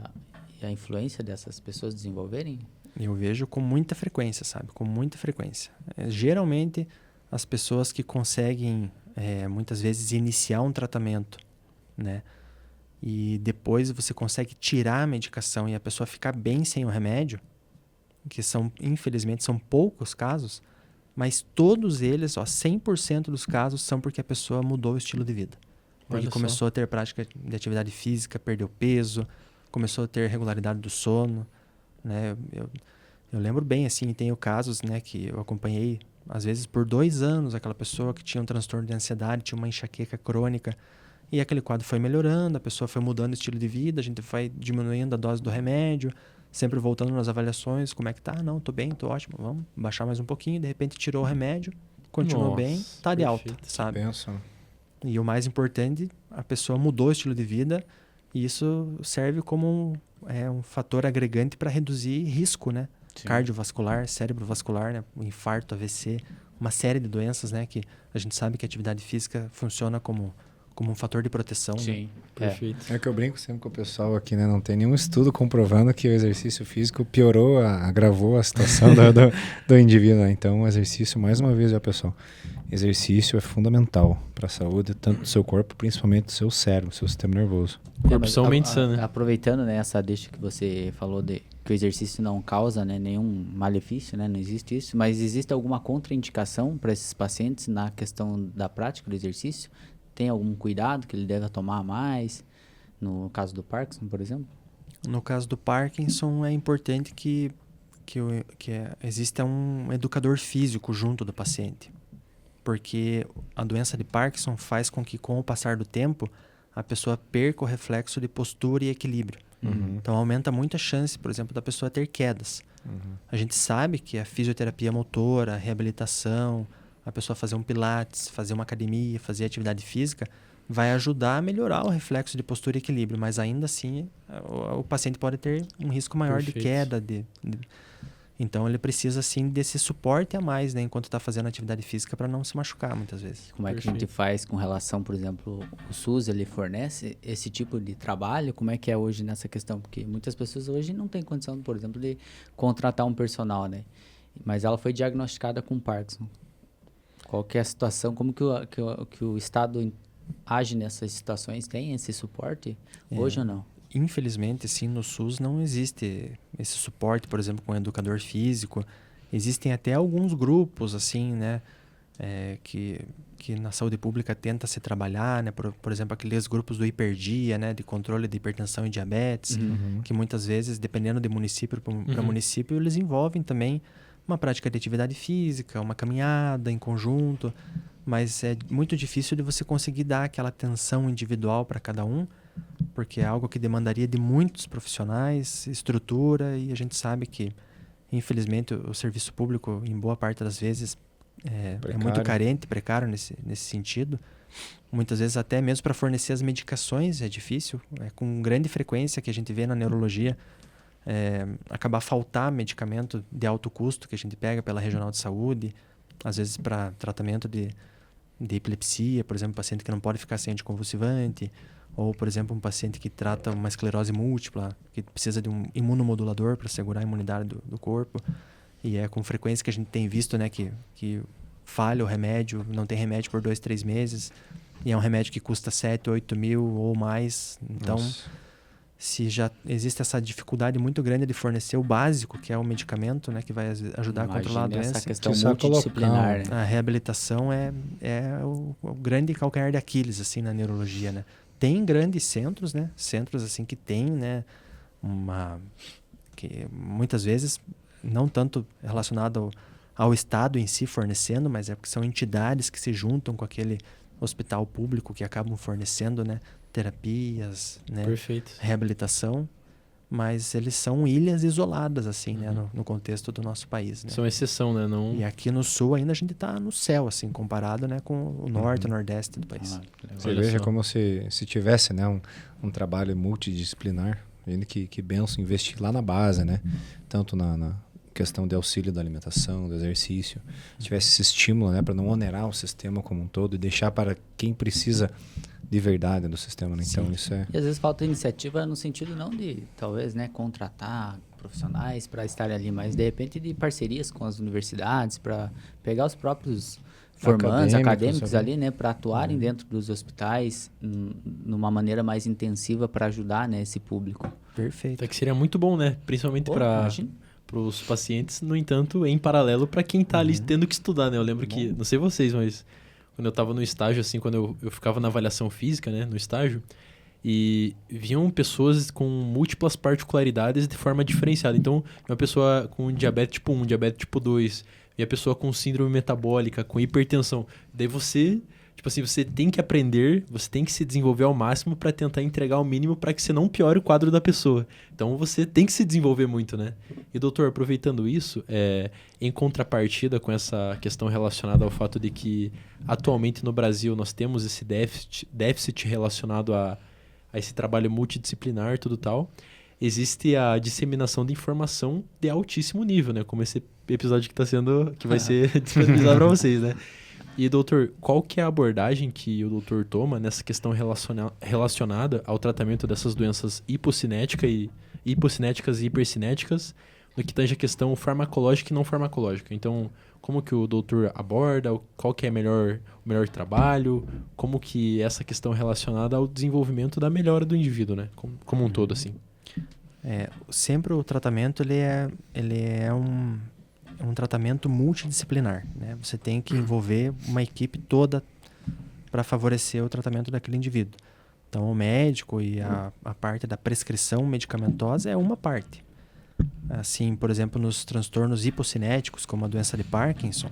a influência dessas pessoas desenvolverem? Eu vejo com muita frequência, sabe? Com muita frequência. Geralmente, as pessoas que conseguem, muitas vezes, iniciar um tratamento, né? E depois você consegue tirar a medicação e a pessoa ficar bem sem o remédio, que infelizmente, são poucos casos, mas todos eles, 100% dos casos, são porque a pessoa mudou o estilo de vida. Porque começou a ter prática de atividade física, perdeu peso, começou a ter regularidade do sono, né? Eu lembro bem, assim, tenho casos, né, que eu acompanhei, às vezes por 2 anos, aquela pessoa que tinha um transtorno de ansiedade, tinha uma enxaqueca crônica, e aquele quadro foi melhorando, a pessoa foi mudando o estilo de vida, a gente vai diminuindo a dose do remédio, sempre voltando nas avaliações, como é que tá? Não, tô bem, tô ótimo, vamos baixar mais um pouquinho, de repente tirou o remédio, continuou bem, tá de alta, sabe? Pensa. E o mais importante, a pessoa mudou o estilo de vida, e isso serve como um fator agregante para reduzir risco, né? Sim. Cardiovascular, cerebrovascular, né? O infarto, AVC, uma série de doenças, né? Que a gente sabe que a atividade física funciona como um fator de proteção. Sim, né? Perfeito. É que eu brinco sempre com o pessoal aqui, né? Não tem nenhum estudo comprovando que o exercício físico piorou, agravou a situação do indivíduo, né? Então, o exercício, mais uma vez, pessoal, exercício é fundamental para a saúde, tanto do seu corpo, principalmente do seu cérebro, do seu sistema nervoso. Corpo são, mente sã, né? Aproveitando, né, essa deixa que você falou de que o exercício não causa, né, nenhum malefício, né? Não existe isso, mas existe alguma contraindicação para esses pacientes na questão da prática do exercício? Tem algum cuidado que ele deve tomar mais? No caso do Parkinson, por exemplo? No caso do Parkinson, é importante que exista um educador físico junto do paciente. Porque a doença de Parkinson faz com que, com o passar do tempo, a pessoa perca o reflexo de postura e equilíbrio. Uhum. Então, aumenta muito a chance, por exemplo, da pessoa ter quedas. Uhum. A gente sabe que a fisioterapia motora, a reabilitação, a pessoa fazer um pilates, fazer uma academia, fazer atividade física, vai ajudar a melhorar o reflexo de postura e equilíbrio, mas ainda assim o paciente pode ter um risco maior de queda. Então ele precisa sim desse suporte a mais, né, enquanto está fazendo atividade física para não se machucar muitas vezes. Como é que a gente faz com relação, por exemplo, o SUS, ele fornece esse tipo de trabalho? Como é que é hoje nessa questão? Porque muitas pessoas hoje não têm condição, por exemplo, de contratar um personal, né? Mas ela foi diagnosticada com Parkinson. Qual que é a situação? Como que o Estado age nessas situações? Tem esse suporte hoje ou não? Infelizmente, sim, no SUS não existe esse suporte, por exemplo, com educador físico. Existem até alguns grupos, assim, né, que na saúde pública tenta se trabalhar, né, por exemplo, aqueles grupos do hiperdia, né, de controle de hipertensão e diabetes, que muitas vezes, dependendo de município para município, eles envolvem também uma prática de atividade física, uma caminhada em conjunto, mas é muito difícil de você conseguir dar aquela atenção individual para cada um, porque é algo que demandaria de muitos profissionais, estrutura, e a gente sabe que, infelizmente, o serviço público, em boa parte das vezes, é muito carente, precário nesse sentido. Muitas vezes, até mesmo para fornecer as medicações, é difícil. É com grande frequência que a gente vê na neurologia acabar faltar medicamento de alto custo que a gente pega pela regional de saúde, às vezes para tratamento de epilepsia, por exemplo, paciente que não pode ficar sem anticonvulsivante, ou, por exemplo, um paciente que trata uma esclerose múltipla, que precisa de um imunomodulador para segurar a imunidade do corpo. E é com frequência que a gente tem visto, né, que falha o remédio, não tem remédio por 2, 3 meses, e é um remédio que custa 7, 8 mil ou mais. Então, se já existe essa dificuldade muito grande de fornecer o básico, que é o medicamento, né, que vai ajudar a controlar a doença. Essa questão multidisciplinar, né? A reabilitação é o grande calcanhar de Aquiles, assim, na neurologia, né? Tem grandes centros, né? Centros, assim, que tem, né? Que muitas vezes, não tanto relacionado ao Estado em si fornecendo, mas porque são entidades que se juntam com aquele hospital público que acabam fornecendo, né, terapias, né, reabilitação, mas eles são ilhas isoladas, assim, né, no contexto do nosso país, né? São exceção, né? Não... E aqui no sul ainda a gente está no céu, assim, comparado, né, com o norte e o nordeste do país. Você veja como se tivesse, né, um trabalho multidisciplinar, ainda que benção investir lá na base, né, tanto na questão de auxílio da alimentação, do exercício, tivesse esse estímulo, né, para não onerar o sistema como um todo e deixar para quem precisa de verdade do sistema, né? Então isso é... E às vezes falta iniciativa no sentido não de, talvez, né, contratar profissionais para estarem ali, mas de repente de parcerias com as universidades para pegar os próprios formandos, acadêmicos ali, né, para atuarem dentro dos hospitais numa maneira mais intensiva para ajudar, né, esse público. Perfeito. Até que seria muito bom, né? Principalmente para os pacientes, no entanto, em paralelo para quem tá ali tendo que estudar, né? Eu lembro que, não sei vocês, mas quando eu tava no estágio, assim, quando eu ficava na avaliação física, né, no estágio, e vinham pessoas com múltiplas particularidades de forma diferenciada. Então, uma pessoa com diabetes tipo 1, diabetes tipo 2, e a pessoa com síndrome metabólica, com hipertensão. Daí você, tipo assim, você tem que aprender, você tem que se desenvolver ao máximo para tentar entregar o mínimo para que você não piore o quadro da pessoa. Então, você tem que se desenvolver muito, né? E, doutor, aproveitando isso, em contrapartida com essa questão relacionada ao fato de que, atualmente no Brasil, nós temos esse déficit relacionado a esse trabalho multidisciplinar, tudo tal, existe a disseminação de informação de altíssimo nível, né? Como esse episódio que vai ser disponibilizado para vocês, né? E, doutor, qual que é a abordagem que o doutor toma nessa questão relacionada ao tratamento dessas doenças hipocinéticas e hipercinéticas, no que tange a questão farmacológica e não farmacológica? Então, como que o doutor aborda, qual que é o melhor trabalho, como que essa questão relacionada ao desenvolvimento da melhora do indivíduo, né? Como um todo, assim. Sempre o tratamento ele é um tratamento multidisciplinar, né? Você tem que envolver uma equipe toda para favorecer o tratamento daquele indivíduo. Então, o médico e a parte da prescrição medicamentosa é uma parte. Assim, por exemplo, nos transtornos hipocinéticos, como a doença de Parkinson,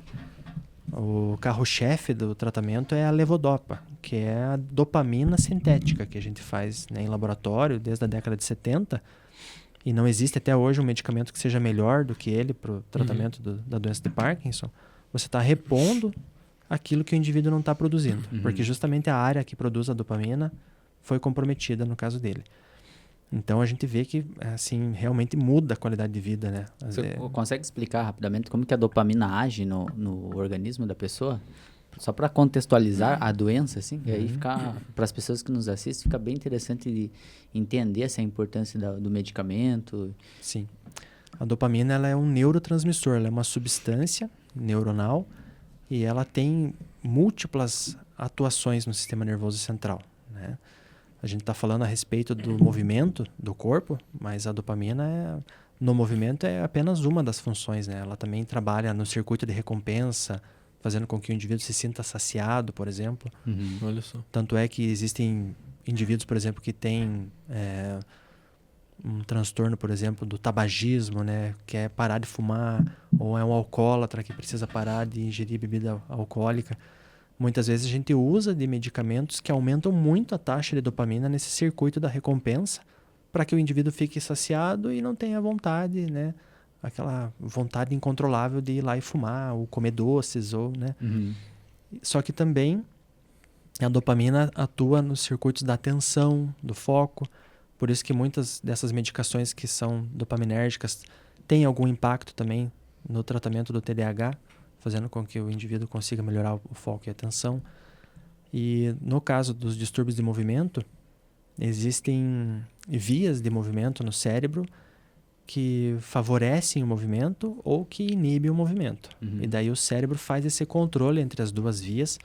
o carro-chefe do tratamento é a levodopa, que é a dopamina sintética que a gente faz, né, em laboratório desde a década de 70, e não existe até hoje um medicamento que seja melhor do que ele para o tratamento da doença de Parkinson. Você está repondo aquilo que o indivíduo não está produzindo, porque justamente a área que produz a dopamina foi comprometida no caso dele. Então a gente vê que assim realmente muda a qualidade de vida, né? Você consegue explicar rapidamente como que a dopamina age no organismo da pessoa? Só para contextualizar a doença, assim, e aí fica, para as pessoas que nos assistem, fica bem interessante de entender essa importância do medicamento. Sim. A dopamina ela é um neurotransmissor, ela é uma substância neuronal e ela tem múltiplas atuações no sistema nervoso central, né? A gente está falando a respeito do movimento do corpo, mas a dopamina no movimento é apenas uma das funções, né? Ela também trabalha no circuito de recompensa, fazendo com que o indivíduo se sinta saciado, por exemplo. Olha só. Tanto é que existem indivíduos, por exemplo, que têm um transtorno, por exemplo, do tabagismo, né? Quer parar de fumar, ou é um alcoólatra que precisa parar de ingerir bebida alcoólica. Muitas vezes a gente usa de medicamentos que aumentam muito a taxa de dopamina nesse circuito da recompensa para que o indivíduo fique saciado e não tenha vontade, né? Aquela vontade incontrolável de ir lá e fumar ou comer doces, ou, né? Só que também a dopamina atua nos circuitos da atenção, do foco. Por isso que muitas dessas medicações que são dopaminérgicas têm algum impacto também no tratamento do TDAH, fazendo com que o indivíduo consiga melhorar o foco e a atenção. E no caso dos distúrbios de movimento, existem vias de movimento no cérebro que favorecem o movimento ou que inibem o movimento. E daí o cérebro faz esse controle entre as duas vias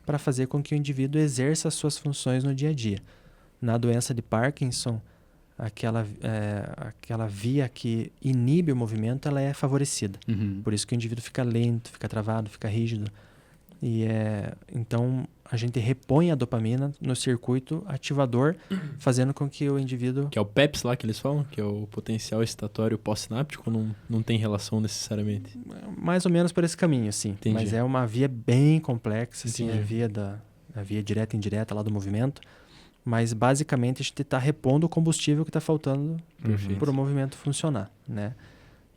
para fazer com que o indivíduo exerça as suas funções no dia a dia. Na doença de Parkinson, aquela via que inibe o movimento, ela é favorecida. Por isso que o indivíduo fica lento, fica travado, fica rígido. E então a gente repõe a dopamina no circuito ativador, fazendo com que o indivíduo... Que é o PEPS lá que eles falam, que é o potencial excitatório pós-sináptico, não tem relação necessariamente? Mais ou menos por esse caminho, sim. Entendi. Mas é uma via bem complexa, assim, a via direta e indireta lá do movimento. Mas basicamente a gente está repondo o combustível que está faltando para o movimento funcionar, né?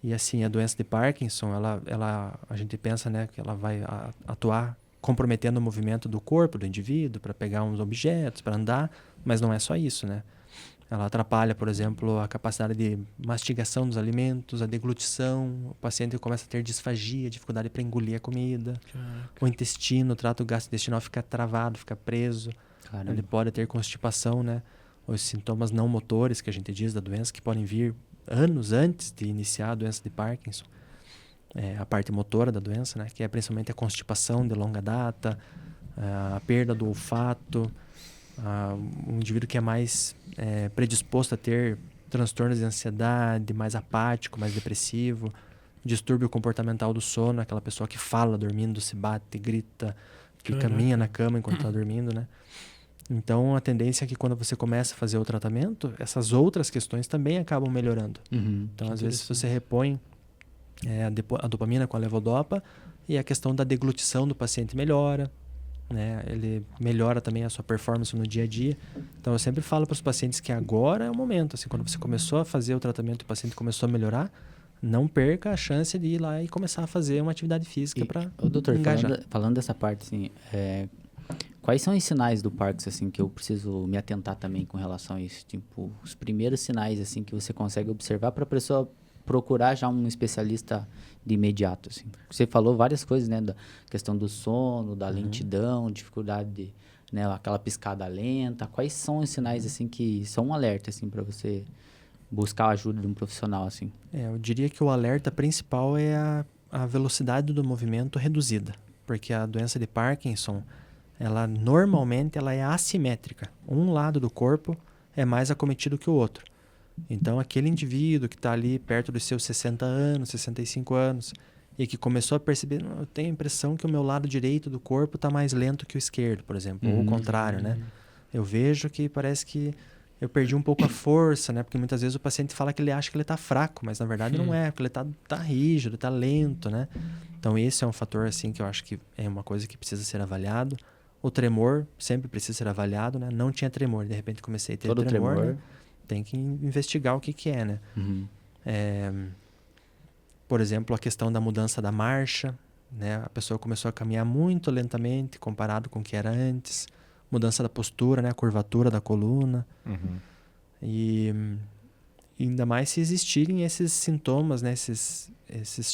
E assim, a doença de Parkinson, a gente pensa, né, que ela vai atuar comprometendo o movimento do corpo do indivíduo para pegar uns objetos, para andar, mas não é só isso, né? Ela atrapalha, por exemplo, a capacidade de mastigação dos alimentos, a deglutição. O paciente começa a ter disfagia, dificuldade para engolir a comida. O intestino, o trato gastrointestinal fica travado, fica preso. Caramba. Ele pode ter constipação, né? Os sintomas não motores que a gente diz da doença, que podem vir anos antes de iniciar a doença de Parkinson. A parte motora da doença, né? Que é principalmente a constipação de longa data, a perda do olfato, um indivíduo que é mais predisposto a ter transtornos de ansiedade, mais apático, mais depressivo, distúrbio comportamental do sono, aquela pessoa que fala dormindo, se bate, grita, que caminha na cama enquanto está dormindo, né? Então, a tendência é que quando você começa a fazer o tratamento, essas outras questões também acabam melhorando. Então, às vezes, você repõe a dopamina com a levodopa e a questão da deglutição do paciente melhora, né? Ele melhora também a sua performance no dia a dia. Então, eu sempre falo para os pacientes que agora é o momento. Assim, quando você começou a fazer o tratamento e o paciente começou a melhorar, não perca a chance de ir lá e começar a fazer uma atividade física para engajar. Doutor, falando dessa parte, assim, quais são os sinais do Parkinson, assim, que eu preciso me atentar também com relação a isso? Tipo, os primeiros sinais, assim, que você consegue observar para a pessoa procurar já um especialista de imediato, assim. Você falou várias coisas, né? Da questão do sono, da lentidão, dificuldade de, né, aquela piscada lenta. Quais são os sinais, assim, que são um alerta, assim, para você buscar a ajuda de um profissional, assim? Eu diria que o alerta principal é a velocidade do movimento reduzida, porque a doença de Parkinson, ela normalmente ela é assimétrica. Um lado do corpo é mais acometido que o outro. Então, aquele indivíduo que está ali perto dos seus 60 anos, 65 anos, e que começou a perceber, eu tenho a impressão que o meu lado direito do corpo está mais lento que o esquerdo, por exemplo, ou o contrário, né? Eu vejo que parece que eu perdi um pouco a força, né? Porque muitas vezes o paciente fala que ele acha que ele está fraco, mas na verdade não é, porque ele tá rígido, está lento, né? Então, esse é um fator, assim, que eu acho que é uma coisa que precisa ser avaliado. O tremor sempre precisa ser avaliado, né? Não tinha tremor, de repente comecei a ter tremor, né? Tem que investigar o que é, né? Por exemplo, a questão da mudança da marcha, né? A pessoa começou a caminhar muito lentamente comparado com o que era antes. Mudança da postura, né? A curvatura da coluna. E ainda mais se existirem esses sintomas, né? Esses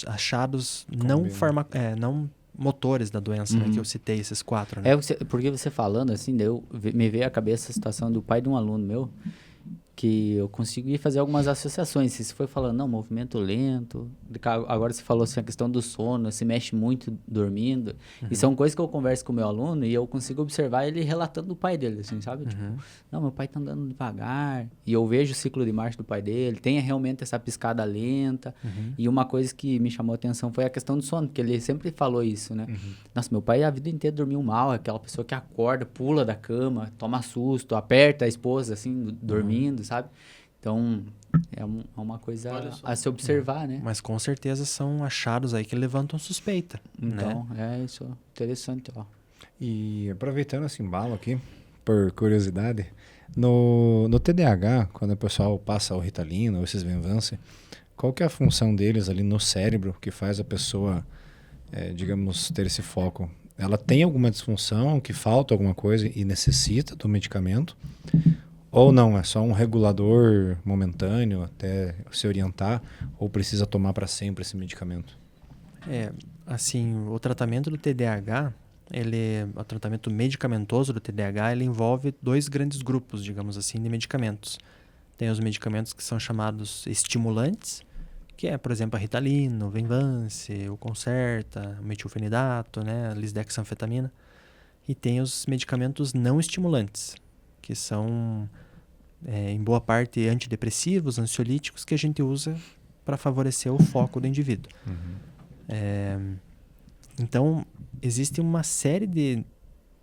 achados não motores da doença, né? Que eu citei, esses 4, né? Porque você falando assim, me veio à cabeça a situação do pai de um aluno meu, que eu consegui fazer algumas associações. Você foi falando, não, movimento lento. Agora você falou assim, a questão do sono, se mexe muito dormindo. E são coisas que eu converso com o meu aluno e eu consigo observar ele relatando do pai dele, assim, sabe? Tipo, não, meu pai tá andando devagar. E eu vejo o ciclo de marcha do pai dele. Tem realmente essa piscada lenta. E uma coisa que me chamou a atenção foi a questão do sono, porque ele sempre falou isso, né? Nossa, meu pai a vida inteira dormiu mal. Aquela pessoa que acorda, pula da cama, toma susto, aperta a esposa, assim, dormindo, sabe? Então, é uma coisa a se observar, né? Mas com certeza são achados aí que levantam suspeita, Então, né? isso interessante, ó. E aproveitando esse embalo aqui, por curiosidade, no TDAH, quando o pessoal passa o Ritalina ou esses Venvance, qual que é a função deles ali no cérebro que faz a pessoa, digamos, ter esse foco? Ela tem alguma disfunção, que falta alguma coisa e necessita do medicamento? Ou não, é só um regulador momentâneo até se orientar, ou precisa tomar para sempre esse medicamento? Assim, o tratamento do TDAH, o tratamento medicamentoso do TDAH, ele envolve 2 grandes grupos, digamos assim, de medicamentos. Tem os medicamentos que são chamados estimulantes, que é, por exemplo, a Ritalina, o Venvance, o Concerta, o metilfenidato, né, a lisdexanfetamina. E tem os medicamentos não estimulantes, que são, em boa parte, antidepressivos, ansiolíticos, que a gente usa para favorecer o foco do indivíduo. Então, existe uma série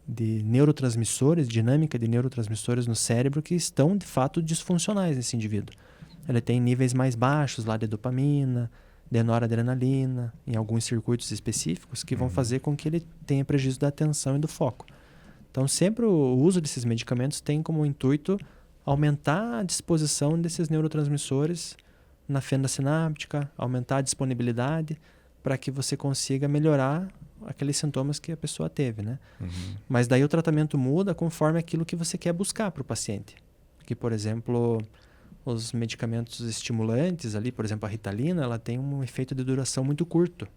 de neurotransmissores, dinâmica de neurotransmissores no cérebro que estão, de fato, disfuncionais nesse indivíduo. Ele tem níveis mais baixos lá de dopamina, de noradrenalina, em alguns circuitos específicos, que vão fazer com que ele tenha prejuízo da atenção e do foco. Então, sempre o uso desses medicamentos tem como intuito aumentar a disposição desses neurotransmissores na fenda sináptica, aumentar a disponibilidade para que você consiga melhorar aqueles sintomas que a pessoa teve, né? Mas daí o tratamento muda conforme aquilo que você quer buscar para o paciente. que, por exemplo, os medicamentos estimulantes ali, por exemplo, a Ritalina, ela tem um efeito de duração muito curto.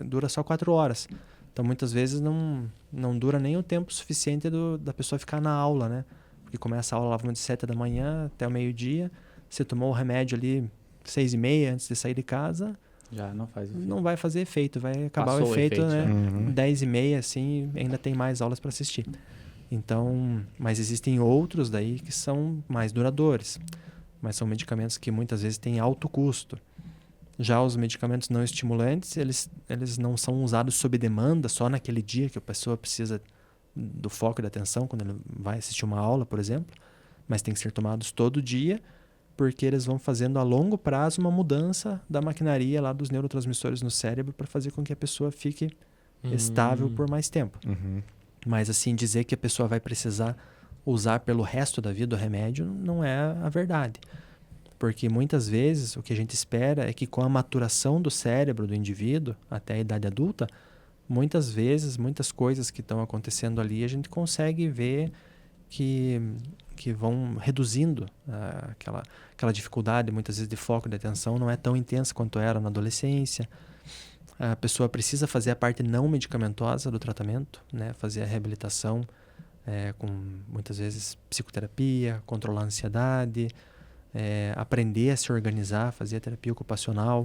Dura só 4 horas. Então, muitas vezes não dura nem o tempo suficiente da pessoa ficar na aula, né? Porque começa a aula lá de 7 da manhã até o meio-dia. Você tomou o remédio ali 6h30 antes de sair de casa, Já não faz efeito. não vai fazer efeito. Vai acabar Passou o o efeito, efeito, né? Uhum. 10h30, assim, ainda tem mais aulas para assistir. Então, mas existem outros daí que são mais duradouros. Mas são medicamentos que muitas vezes têm alto custo. Já os medicamentos não estimulantes, eles não são usados sob demanda, só naquele dia que a pessoa precisa do foco e da atenção, quando ele vai assistir uma aula, por exemplo. Mas tem que ser tomados todo dia, porque eles vão fazendo a longo prazo uma mudança da maquinaria lá dos neurotransmissores no cérebro para fazer com que a pessoa fique estável por mais tempo. Uhum. Mas assim, dizer que a pessoa vai precisar usar pelo resto da vida o remédio não é a verdade. Porque muitas vezes o que a gente espera é que com a maturação do cérebro do indivíduo até a idade adulta, muitas vezes, muitas coisas que estão acontecendo ali, a gente consegue ver que vão reduzindo aquela dificuldade, muitas vezes, de foco e de atenção, não é tão intensa quanto era na adolescência. A pessoa precisa fazer a parte não medicamentosa do tratamento, né? Fazer a reabilitação com, muitas vezes, psicoterapia, controlar a ansiedade, aprender a se organizar, fazer a terapia ocupacional,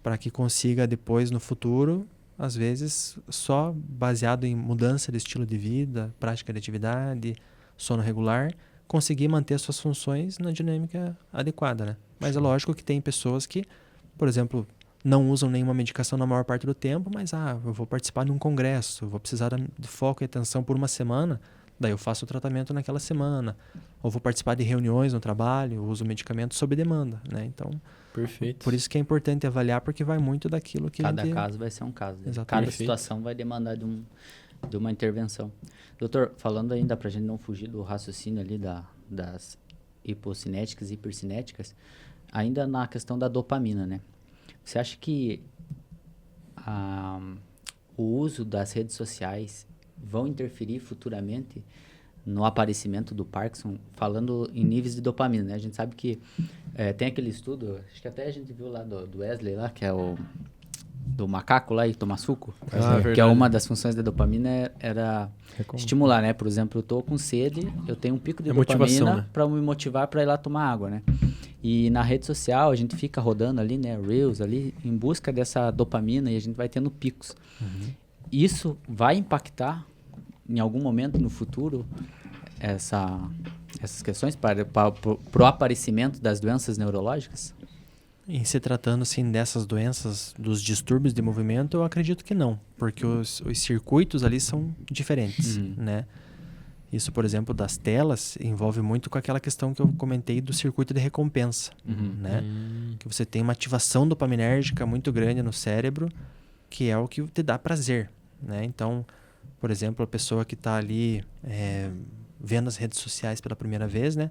para que consiga depois, no futuro, às vezes, só baseado em mudança de estilo de vida, prática de atividade, sono regular, conseguir manter as suas funções na dinâmica adequada, né? Mas é lógico que tem pessoas que, por exemplo, não usam nenhuma medicação na maior parte do tempo, mas eu vou participar de um congresso, vou precisar de foco e atenção por uma semana, daí eu faço o tratamento naquela semana. Ou vou participar de reuniões no trabalho, uso medicamento sob demanda, né? Então, Perfeito. por isso que é importante avaliar, porque vai muito daquilo que Cada a gente... caso vai ser um caso. Né? Exatamente. Cada Perfeito. situação vai demandar de uma intervenção. Doutor, falando ainda para a gente não fugir do raciocínio ali das hipocinéticas e hipercinéticas, ainda na questão da dopamina, né? Você acha que o uso das redes sociais vão interferir futuramente no aparecimento do Parkinson, falando em níveis de dopamina, né? A gente sabe que tem aquele estudo, acho que até a gente viu lá do Wesley lá, que é o do macaco lá e tomar suco, que é verdade. uma das funções da dopamina era estimular, né? Por exemplo, eu tô com sede, eu tenho um pico de motivação, dopamina né? para me motivar para ir lá tomar água, né? E na rede social a gente fica rodando ali, né, Reels ali, em busca dessa dopamina e a gente vai tendo picos. Isso vai impactar em algum momento no futuro essas questões para o aparecimento das doenças neurológicas? Em se tratando, assim, dessas doenças, dos distúrbios de movimento, eu acredito que não, porque os circuitos ali são diferentes, né? Isso, por exemplo, das telas, envolve muito com aquela questão que eu comentei do circuito de recompensa, né? Que você tem uma ativação dopaminérgica muito grande no cérebro, que é o que te dá prazer, né? Então, por exemplo, a pessoa que está ali vendo as redes sociais pela primeira vez, né?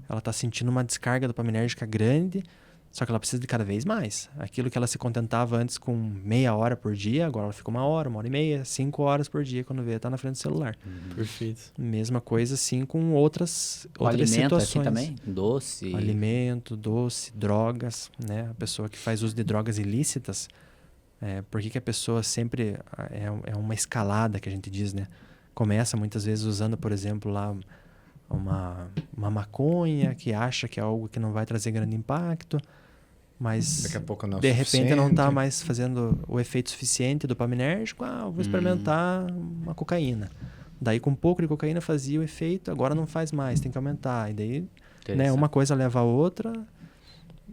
Ela está sentindo uma descarga dopaminérgica grande, só que ela precisa de cada vez mais. Aquilo que ela se contentava antes com meia hora por dia, agora ela fica 1 hora e meia, 5 horas por dia quando vê, tá na frente do celular. Perfeito. Mesma coisa, assim, com outras Alimento situações. assim também? Doce? Alimento, doce, drogas, né? A pessoa que faz uso de drogas ilícitas, por que a pessoa sempre... É uma escalada que a gente diz, né? Começa muitas vezes usando, por exemplo, lá uma maconha, que acha que é algo que não vai trazer grande impacto, mas Daqui a pouco não é de repente não está suficiente. mais fazendo o efeito suficiente dopaminérgico, eu vou experimentar uma cocaína. Daí com um pouco de cocaína fazia o efeito, agora não faz mais, tem que aumentar. E daí, né, uma coisa leva a outra.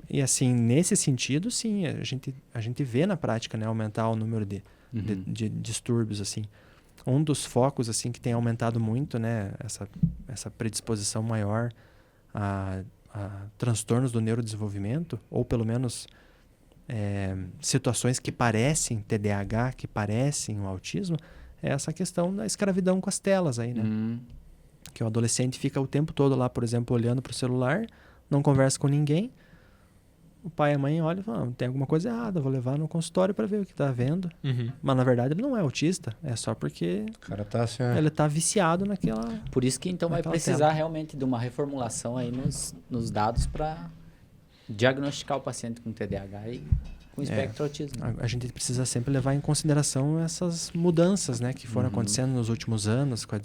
E assim, nesse sentido, sim, a gente vê na prática, né, aumentar o número de distúrbios, assim. Um dos focos, assim, que tem aumentado muito, né, essa predisposição maior a transtornos do neurodesenvolvimento, ou pelo menos situações que parecem TDAH, que parecem o autismo, é essa questão da escravidão com as telas aí, né? Que o adolescente fica o tempo todo lá, por exemplo, olhando para o celular, não conversa com ninguém. o pai e a mãe olham e falam, tem alguma coisa errada, vou levar no consultório para ver o que tá vendo. Uhum. Mas na verdade ele não é autista, é só porque O cara tá assim, ele tá viciado naquela... Por isso que então vai Naquela precisar tela. realmente de uma reformulação aí nos dados para diagnosticar o paciente com TDAH e com espectro autismo. A gente precisa sempre levar em consideração essas mudanças, né, que foram Uhum. acontecendo nos últimos anos, com a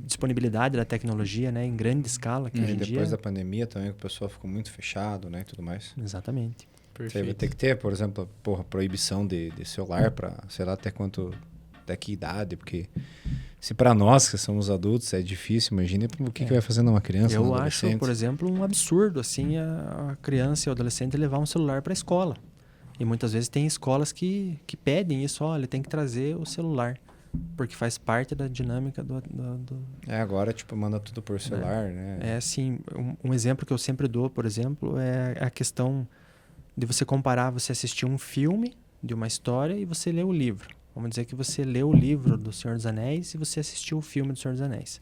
disponibilidade da tecnologia, né, em grande escala, que E hoje em depois dia... da pandemia também, que o pessoal ficou muito fechado, né, e tudo mais. Exatamente. Você vai Perfeito. ter que ter, por exemplo, proibição de celular para, sei lá, até que idade, porque se para nós que somos adultos é difícil, imagine o que vai fazer numa criança, Eu num acho, adolescente. por exemplo, um absurdo assim a criança e o adolescente levar um celular para a escola. E muitas vezes tem escolas que pedem isso, olha, tem que trazer o celular, porque faz parte da dinâmica do... Agora, tipo, manda tudo por celular, né? É assim, um exemplo que eu sempre dou, por exemplo, é a questão de você comparar, você assistir um filme de uma história e você ler o livro. Vamos dizer que você leu o livro do Senhor dos Anéis e você assistiu o filme do Senhor dos Anéis.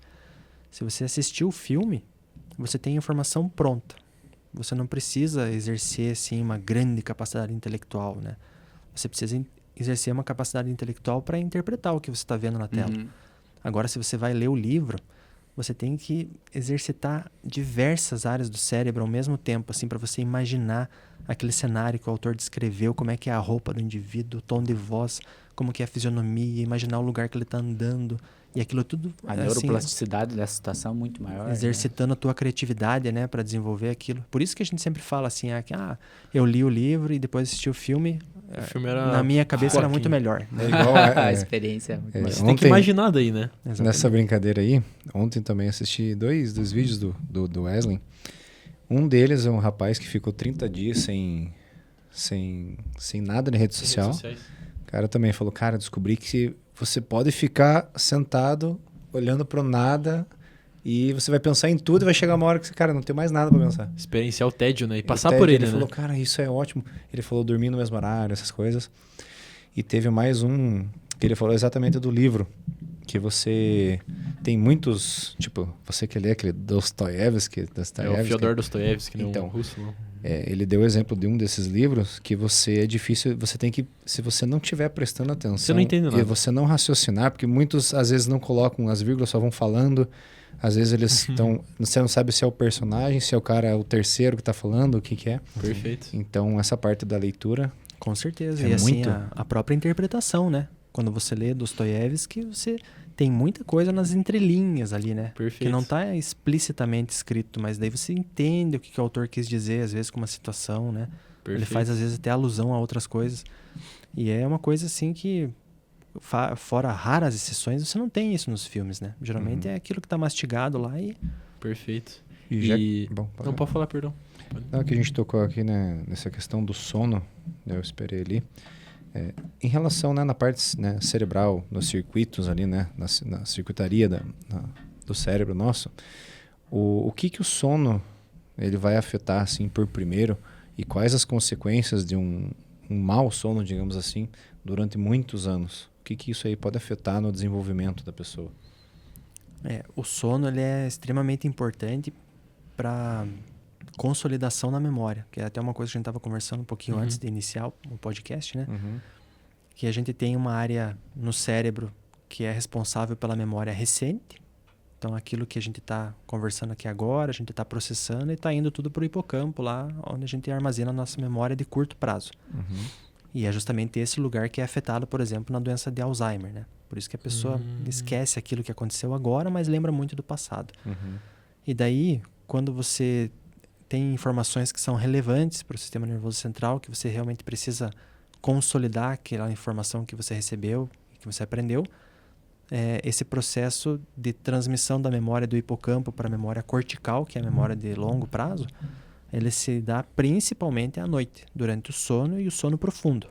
Se você assistiu o filme, você tem a informação pronta. Você não precisa exercer assim, uma grande capacidade intelectual, né? Você precisa exercer uma capacidade intelectual para interpretar o que você está vendo na tela. Uhum. Agora, se você vai ler o livro, você tem que exercitar diversas áreas do cérebro ao mesmo tempo, assim, para você imaginar aquele cenário que o autor descreveu, como é que é a roupa do indivíduo, o tom de voz, como que é a fisionomia, imaginar o lugar que ele está andando, e aquilo tudo... A assim, neuroplasticidade dessa situação é muito maior. exercitando a tua criatividade, né, para desenvolver aquilo. Por isso que a gente sempre fala assim, eu li o livro e depois assisti o filme, O filme era na minha cabeça era pouquinho. muito melhor. É igual, A experiência é muito É, maior. Você tem que Ontem- imaginar daí, né? Exatamente. nessa brincadeira aí, ontem também assisti dois vídeos do Wesley. Um deles é um rapaz que ficou 30 dias sem nada na rede social. Redes sociais. O cara também falou, cara, descobri que você pode ficar sentado, olhando pro nada, e você vai pensar em tudo e vai chegar uma hora que você, cara, não tem mais nada pra pensar. Experienciar o tédio, né? E O passar Ted, por ele, ele né? falou, cara, isso é ótimo. Ele falou dormir no mesmo horário, essas coisas. E teve mais um que ele falou exatamente do livro, que você tem muitos, tipo, você que lê aquele Dostoiévski, É o Fyodor Dostoiévski, não Então, o russo, não. ele deu o exemplo de um desses livros que você é difícil, você tem que, se você não estiver prestando atenção, Você não entende nada. e você não raciocinar, porque muitos às vezes não colocam as vírgulas, só vão falando, às vezes eles estão, você não sabe se é o personagem, se é o cara, o terceiro que está falando, o que que é. Perfeito. Então essa parte da leitura, Com certeza. É E assim, muito. a própria interpretação, né? Quando você lê Dostoiévski, você tem muita coisa nas entrelinhas ali, né? Perfeito. Que não está explicitamente escrito, mas daí você entende o que o autor quis dizer, às vezes com uma situação, né? Perfeito. Ele faz, às vezes, até alusão a outras coisas. E é uma coisa, assim, que fora raras exceções, você não tem isso nos filmes, né? Geralmente é aquilo que está mastigado lá e... Perfeito. e já, E... bom, Não, pode falar, perdão. não, que a gente tocou aqui, né, nessa questão do sono, né, eu esperei ali, em relação, né, na parte, né, cerebral, nos circuitos ali, né, na circuitaria do cérebro nosso, o que o sono ele vai afetar, assim, por primeiro, e quais as consequências de um mau sono, digamos assim, durante muitos anos? O que isso aí pode afetar no desenvolvimento da pessoa? O sono, ele é extremamente importante para consolidação na memória, que é até uma coisa que a gente estava conversando um pouquinho antes de iniciar o podcast, né? Que a gente tem uma área no cérebro que é responsável pela memória recente. Então, aquilo que a gente está conversando aqui agora, a gente está processando e está indo tudo para o hipocampo, lá onde a gente armazena a nossa memória de curto prazo. E é justamente esse lugar que é afetado, por exemplo, na doença de Alzheimer, né? Por isso que a pessoa esquece aquilo que aconteceu agora, mas lembra muito do passado. E daí, quando você tem informações que são relevantes para o sistema nervoso central, que você realmente precisa consolidar aquela informação que você recebeu, que você aprendeu, esse processo de transmissão da memória do hipocampo para a memória cortical, que é a memória de longo prazo, ele se dá principalmente à noite, durante o sono e o sono profundo.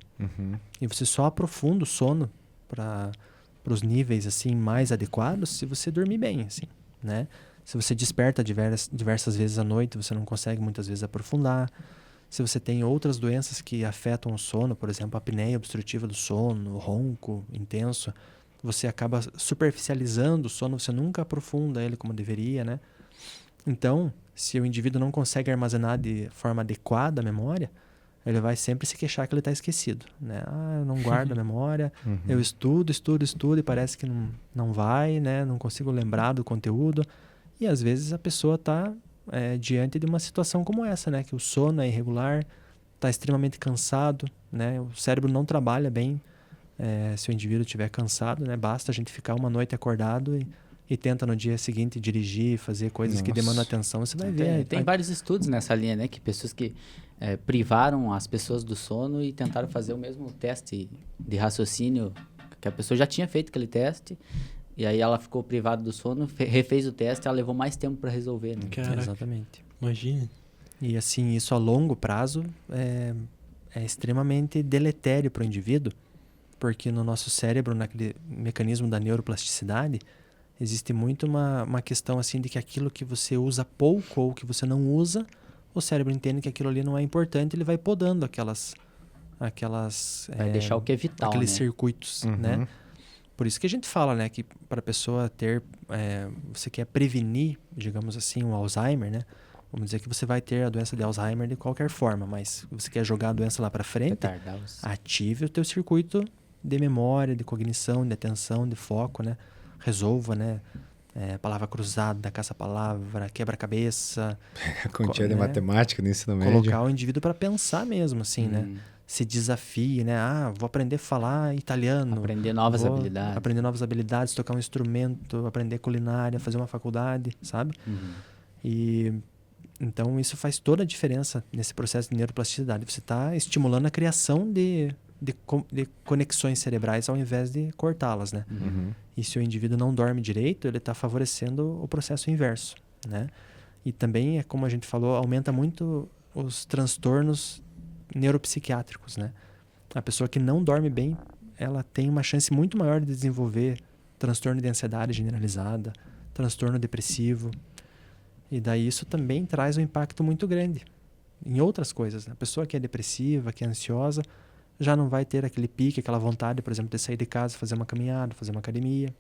E você só aprofunda o sono para os níveis assim mais adequados se você dormir bem, assim, né? Se você desperta diversas vezes à noite, você não consegue muitas vezes aprofundar. Se você tem outras doenças que afetam o sono, por exemplo, a apneia obstrutiva do sono, o ronco intenso, você acaba superficializando o sono, você nunca aprofunda ele como deveria, né? Então, se o indivíduo não consegue armazenar de forma adequada a memória, ele vai sempre se queixar que ele está esquecido, né? Ah, eu não guardo a memória, eu estudo e parece que não vai, né? Não consigo lembrar do conteúdo. E às vezes a pessoa está diante de uma situação como essa, né? Que o sono é irregular, está extremamente cansado, né? O cérebro não trabalha bem se o indivíduo estiver cansado, né? Basta a gente ficar uma noite acordado e tenta no dia seguinte dirigir, fazer coisas que demandam atenção, você vai ver. Tem vários estudos nessa linha, né? Que pessoas que privaram as pessoas do sono e tentaram fazer o mesmo teste de raciocínio, que a pessoa já tinha feito aquele teste, e aí ela ficou privada do sono, refez o teste, ela levou mais tempo para resolver, né? Caraca, exatamente. Imagina. E assim, isso a longo prazo é extremamente deletério para o indivíduo, porque no nosso cérebro, naquele mecanismo da neuroplasticidade, existe muito uma questão assim de que aquilo que você usa pouco ou que você não usa, o cérebro entende que aquilo ali não é importante, ele vai podando aquelas Vai deixar o que é vital, aqueles né? circuitos, né? Por isso que a gente fala, né, que para a pessoa ter, você quer prevenir, digamos assim, um Alzheimer, né? Vamos dizer que você vai ter a doença de Alzheimer de qualquer forma, mas você quer jogar a doença lá para frente, ative o teu circuito de memória, de cognição, de atenção, de foco, né? Resolva, né? Palavra cruzada, caça-palavra, quebra-cabeça. Quantia de matemática no ensino médio. Colocar o indivíduo para pensar mesmo, assim, né? Se desafie, né? Ah, vou aprender a falar italiano. Aprender novas habilidades. Aprender novas habilidades, tocar um instrumento, aprender culinária, fazer uma faculdade, sabe? E então isso faz toda a diferença nesse processo de neuroplasticidade. Você está estimulando a criação de conexões cerebrais ao invés de cortá-las, né? E se o indivíduo não dorme direito, ele está favorecendo o processo inverso, né? E também, como a gente falou, aumenta muito os transtornos neuropsiquiátricos, né? A pessoa que não dorme bem, ela tem uma chance muito maior de desenvolver transtorno de ansiedade generalizada, transtorno depressivo. E daí isso também traz um impacto muito grande em outras coisas, né? A pessoa que é depressiva, que é ansiosa, já não vai ter aquele pique, aquela vontade, por exemplo, de sair de casa, fazer uma caminhada, fazer uma academia.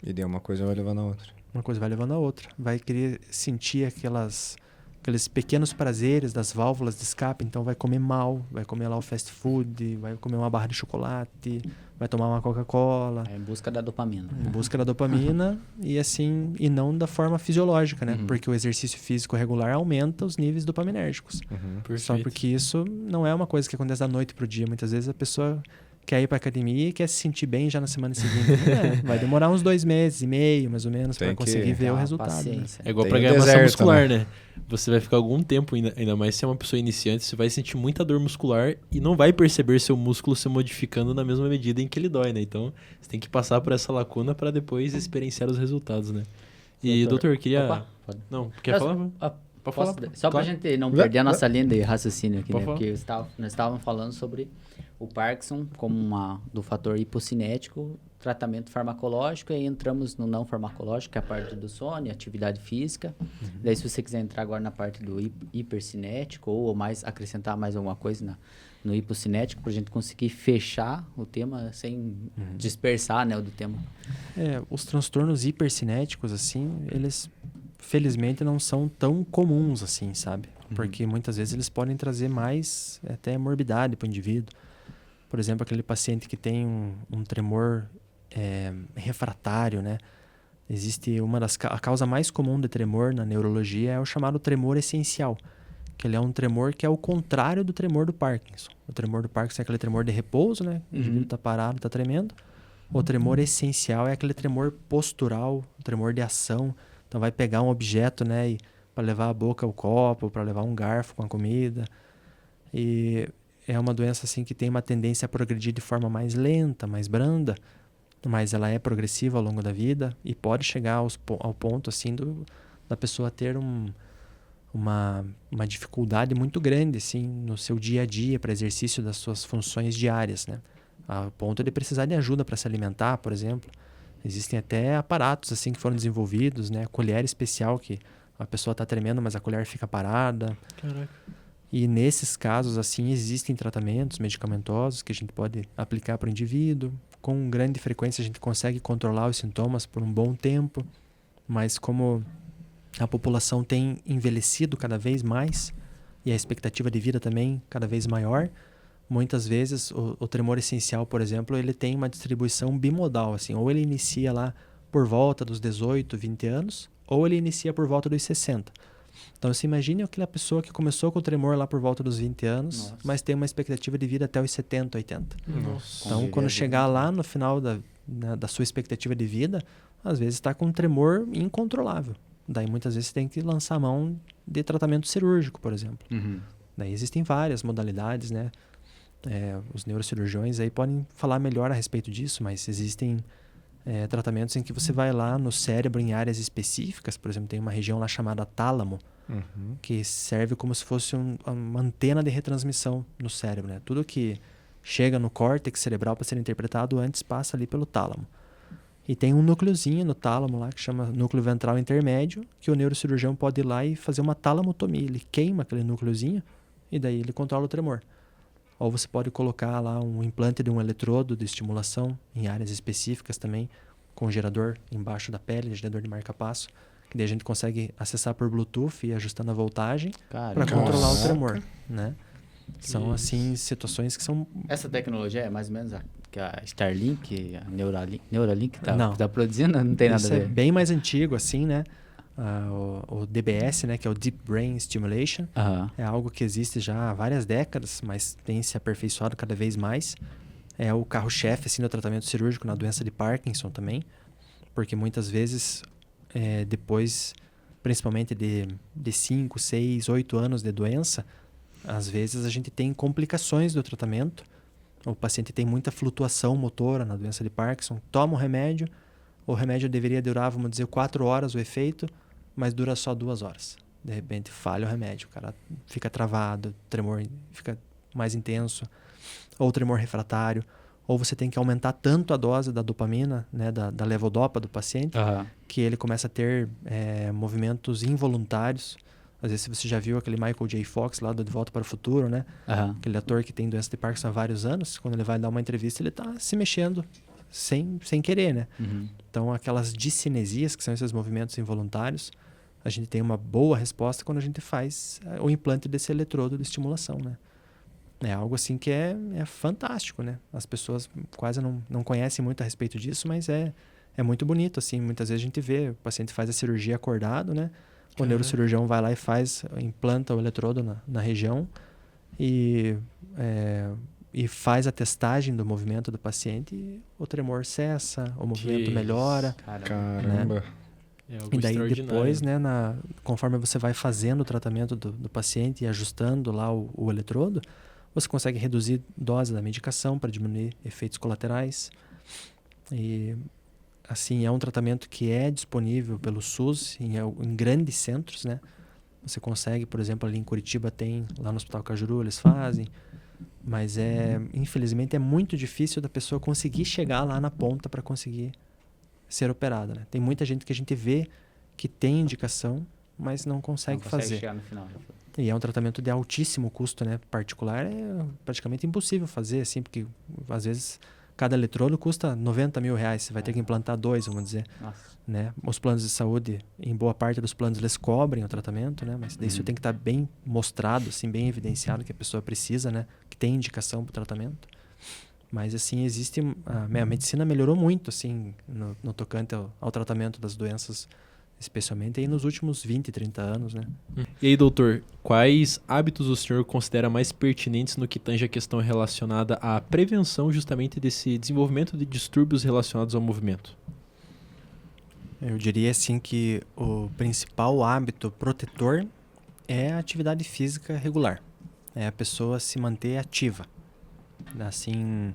E daí uma coisa vai levando a outra. Uma coisa vai levando a outra. Vai querer sentir aqueles pequenos prazeres das válvulas de escape, então vai comer mal, vai comer lá o fast food, vai comer uma barra de chocolate, vai tomar uma Coca-Cola. Em busca da dopamina. Em busca da dopamina e assim, e não da forma fisiológica, né? Porque o exercício físico regular aumenta os níveis dopaminérgicos. Só porque isso não é uma coisa que acontece da noite pro dia. Muitas vezes a pessoa quer ir pra academia e quer se sentir bem já na semana seguinte. Vai demorar uns 2 meses e meio, mais ou menos, para conseguir ver o resultado. Né? É igual pra ganhar massa muscular, né? Você vai ficar algum tempo, ainda mais se é uma pessoa iniciante, você vai sentir muita dor muscular e não vai perceber seu músculo se modificando na mesma medida em que ele dói, né? Então, você tem que passar por essa lacuna para depois experienciar os resultados, né? E, doutor, queria... Opa, não, quer falar? Pode falar. Só pra gente não perder a nossa linha de raciocínio aqui, né? Porque nós estávamos falando sobre o Parkinson como do fator hipocinético, tratamento farmacológico, e aí entramos no não farmacológico, que é a parte do sono, atividade física. Daí, se você quiser entrar agora na parte do hipercinético ou acrescentar mais alguma coisa no hipocinético, para a gente conseguir fechar o tema sem dispersar, né, o do tema. Os transtornos hipercinéticos, assim, eles felizmente não são tão comuns assim, sabe? Porque muitas vezes eles podem trazer mais até morbidade para o indivíduo. Por exemplo, aquele paciente que tem um tremor refratário, né? Existe a causa mais comum de tremor na neurologia é o chamado tremor essencial, que ele é um tremor que é o contrário do tremor do Parkinson. O tremor do Parkinson é aquele tremor de repouso, né? O indivíduo está parado, está tremendo. O tremor essencial é aquele tremor postural, o tremor de ação. Então vai pegar um objeto, né, para levar a boca ao copo, para levar um garfo com a comida. E é uma doença assim que tem uma tendência a progredir de forma mais lenta, mais branda, mas ela é progressiva ao longo da vida e pode chegar ao ponto assim da pessoa ter uma dificuldade muito grande assim no seu dia a dia para exercício das suas funções diárias, né? A ponto de precisar de ajuda para se alimentar, por exemplo. Existem até aparatos assim que foram desenvolvidos, né? Colher especial que a pessoa está tremendo, mas a colher fica parada. Caraca. E nesses casos, assim, existem tratamentos medicamentosos que a gente pode aplicar para o indivíduo. Com grande frequência a gente consegue controlar os sintomas por um bom tempo. Mas como a população tem envelhecido cada vez mais e a expectativa de vida também cada vez maior, muitas vezes o tremor essencial, por exemplo, ele tem uma distribuição bimodal, assim, ou ele inicia lá por volta dos 18, 20 anos, ou ele inicia por volta dos 60. Então, você imagine aquela pessoa que começou com o tremor lá por volta dos 20 anos, Nossa. mas tem uma expectativa de vida até os 70, 80. Nossa. Então, Conviver quando a chegar vida lá no final da sua expectativa de vida, às vezes está com um tremor incontrolável. Daí, muitas vezes, você tem que lançar a mão de tratamento cirúrgico, por exemplo. Uhum. Daí existem várias modalidades, né? Os neurocirurgiões aí podem falar melhor a respeito disso, mas existem tratamentos em que você vai lá no cérebro em áreas específicas. Por exemplo, tem uma região lá chamada tálamo, que serve como se fosse uma antena de retransmissão no cérebro, né? Tudo que chega no córtex cerebral para ser interpretado antes passa ali pelo tálamo. E tem um núcleozinho no tálamo lá que chama núcleo ventral intermédio, que o neurocirurgião pode ir lá e fazer uma talamotomia. Ele queima aquele núcleozinho e daí ele controla o tremor. Ou você pode colocar lá um implante de um eletrodo de estimulação em áreas específicas também, com um gerador embaixo da pele, gerador de marca-passo, que daí a gente consegue acessar por Bluetooth e ir ajustando a voltagem para Cara, controlar o Caraca. tremor, né? São, assim, situações que são... essa tecnologia é mais ou menos que a Starlink, a Neuralink Não. tá produzindo? Não tem nada Isso a é ver. bem mais antigo, assim, né? O DBS, né, que é o Deep Brain Stimulation, Aham. é algo que existe já há várias décadas, mas tem se aperfeiçoado cada vez mais. É o carro-chefe assim, do tratamento cirúrgico na doença de Parkinson também, porque muitas vezes, depois, principalmente de 5, 6, 8 anos de doença, às vezes a gente tem complicações do tratamento. O paciente tem muita flutuação motora na doença de Parkinson, toma o remédio deveria durar, vamos dizer, 4 horas o efeito, mas dura só 2 horas. De repente falha o remédio, o cara fica travado, o tremor fica mais intenso, ou tremor refratário, ou você tem que aumentar tanto a dose da dopamina, né, da levodopa do paciente, Aham. que ele começa a ter movimentos involuntários. Às vezes você já viu aquele Michael J. Fox lá do De Volta para o Futuro, né? Aham. Aquele ator que tem doença de Parkinson há vários anos, quando ele vai dar uma entrevista, ele está se mexendo sem querer, né? Uhum. Então, aquelas discinesias, que são esses movimentos involuntários, a gente tem uma boa resposta quando a gente faz o implante desse eletrodo de estimulação, né? É algo assim que é fantástico, né? As pessoas quase não conhecem muito a respeito disso, mas é muito bonito, assim. Muitas vezes a gente vê, o paciente faz a cirurgia acordado, né? O neurocirurgião vai lá e implanta o eletrodo na região e faz a testagem do movimento do paciente e o tremor cessa, o movimento melhora. Caramba. Caramba. É algo E daí extraordinário. depois, né, conforme você vai fazendo o tratamento do paciente e ajustando lá o eletrodo, você consegue reduzir dose da medicação para diminuir efeitos colaterais. E, assim, é um tratamento que é disponível pelo SUS em grandes centros, né? Você consegue, por exemplo, ali em Curitiba tem, lá no Hospital Cajuru eles fazem, mas infelizmente é muito difícil da pessoa conseguir chegar lá na ponta para conseguir ser operada, né? Tem muita gente que a gente vê que tem indicação, mas não consegue fazer. chegar no final. E é um tratamento de altíssimo custo, né? Particular é praticamente impossível fazer, assim, porque às vezes cada eletrodo custa 90 mil reais. Você vai ter que implantar 2, vamos dizer, Nossa. né? Os planos de saúde, em boa parte dos planos, eles cobrem o tratamento, né? Mas isso tem que estar bem mostrado, assim, bem evidenciado que a pessoa precisa, né? Que tem indicação para o tratamento. Mas, assim, a medicina melhorou muito, assim, no tocante ao tratamento das doenças, especialmente aí nos últimos 20, 30 anos, né? E aí, doutor, quais hábitos o senhor considera mais pertinentes no que tange a questão relacionada à prevenção justamente desse desenvolvimento de distúrbios relacionados ao movimento? Eu diria, assim, que o principal hábito protetor é a atividade física regular. É a pessoa se manter ativa. Assim,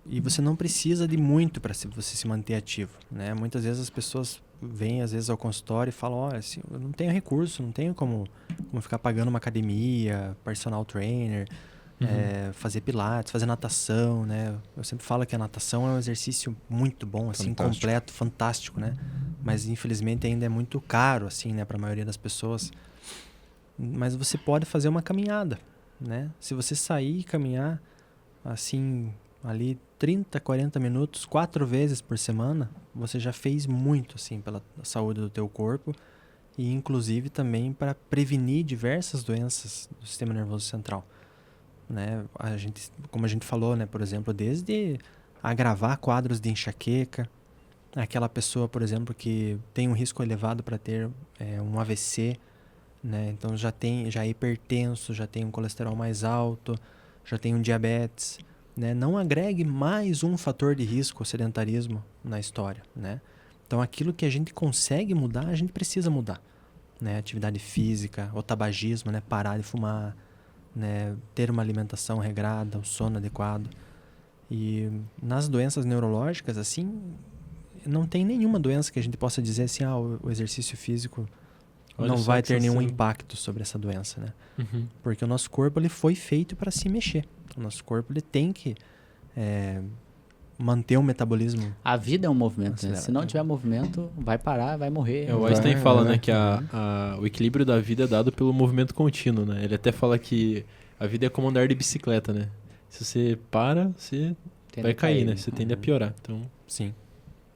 e você não precisa de muito para você se manter ativo, né? Muitas vezes as pessoas vêm às vezes ao consultório e falam, olha, assim, eu não tenho recurso, não tenho como ficar pagando uma academia, personal trainer, fazer pilates, fazer natação, né? Eu sempre falo que a natação é um exercício muito bom, assim, Fantástico. completo, fantástico, né? Mas infelizmente ainda é muito caro, assim, né, para a maioria das pessoas. Mas você pode fazer uma caminhada, né? Se você sair e caminhar, assim, ali 30, 40 minutos, 4 vezes por semana, você já fez muito, assim, pela saúde do teu corpo e inclusive também para prevenir diversas doenças do sistema nervoso central, né? Como a gente falou, né, por exemplo, desde agravar quadros de enxaqueca, aquela pessoa, por exemplo, que tem um risco elevado para ter um AVC, né? Então já é hipertenso, já tem um colesterol mais alto, já tem um diabetes, né? Não agregue mais um fator de risco, o sedentarismo, na história, né? Então aquilo que a gente consegue mudar, a gente precisa mudar, né? Atividade física, o tabagismo, né? Parar de fumar, né? Ter uma alimentação regrada, um sono adequado. E nas doenças neurológicas, assim, não tem nenhuma doença que a gente possa dizer assim, o exercício físico não vai ter nenhum impacto sobre essa doença, né? Uhum. Porque o nosso corpo ele foi feito para se mexer. O nosso corpo ele tem que manter um metabolismo. A vida é um movimento, né? acelerado. Se não tiver movimento, vai parar, vai morrer. O Einstein fala, né, que o equilíbrio da vida é dado pelo movimento contínuo, né? Ele até fala que a vida é como andar de bicicleta, né? Se você para, você Tende vai a cair, cair, né? né? Você tende a piorar. Então, Sim,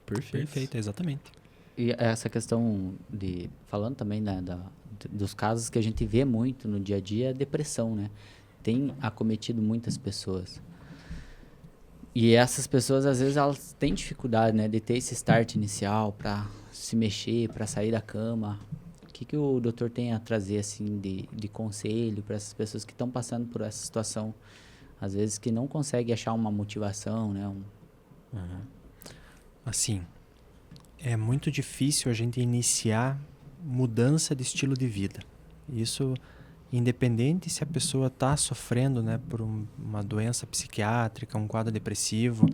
perfeito. perfeito, exatamente. E essa questão falando também, né, dos casos que a gente vê muito no dia a dia, a depressão, né? Tem acometido muitas pessoas. E essas pessoas, às vezes, elas têm dificuldade, né, de ter esse start inicial para se mexer, para sair da cama. O que o doutor tem a trazer, assim, de conselho para essas pessoas que estão passando por essa situação, às vezes, que não conseguem achar uma motivação, né? Assim, é muito difícil a gente iniciar mudança de estilo de vida. Isso, independente se a pessoa está sofrendo, né, por uma doença psiquiátrica, um quadro depressivo,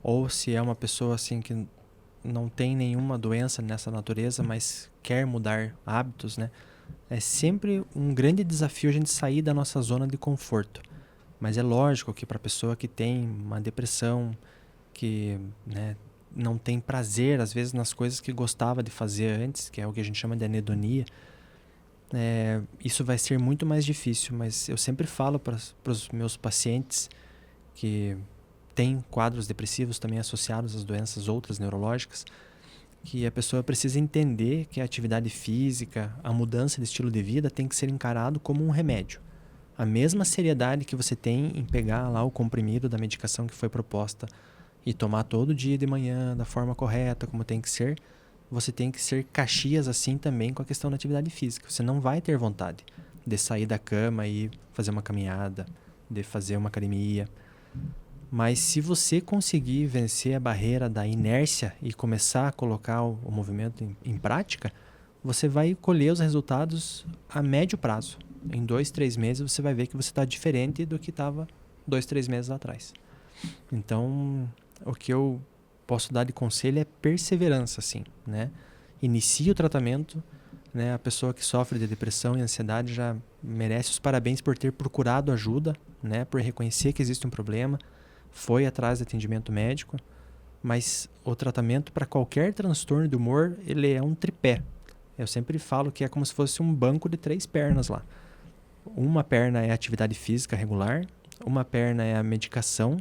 ou se é uma pessoa assim que não tem nenhuma doença nessa natureza, mas quer mudar hábitos, né? É sempre um grande desafio a gente sair da nossa zona de conforto. Mas é lógico que para a pessoa que tem uma depressão, que, né, não tem prazer, às vezes, nas coisas que gostava de fazer antes, que é o que a gente chama de anedonia, isso vai ser muito mais difícil. Mas eu sempre falo para os meus pacientes que têm quadros depressivos também associados às doenças outras neurológicas, que a pessoa precisa entender que a atividade física, a mudança de estilo de vida tem que ser encarado como um remédio. A mesma seriedade que você tem em pegar lá o comprimido da medicação que foi proposta e tomar todo dia de manhã, da forma correta, como tem que ser, você tem que ser Caxias assim também com a questão da atividade física. Você não vai ter vontade de sair da cama e fazer uma caminhada, de fazer uma academia. Mas se você conseguir vencer a barreira da inércia e começar a colocar o movimento em prática, você vai colher os resultados a médio prazo. Em 2, 3 meses você vai ver que você está diferente do que estava 2, 3 meses atrás. Então, o que eu posso dar de conselho é perseverança, assim, né? Inicie o tratamento, né? A pessoa que sofre de depressão e ansiedade já merece os parabéns por ter procurado ajuda, né? Por reconhecer que existe um problema, foi atrás de atendimento médico, mas o tratamento para qualquer transtorno de humor, ele é um tripé. Eu sempre falo que é como se fosse um banco de 3 pernas lá. Uma perna é a atividade física regular, uma perna é a medicação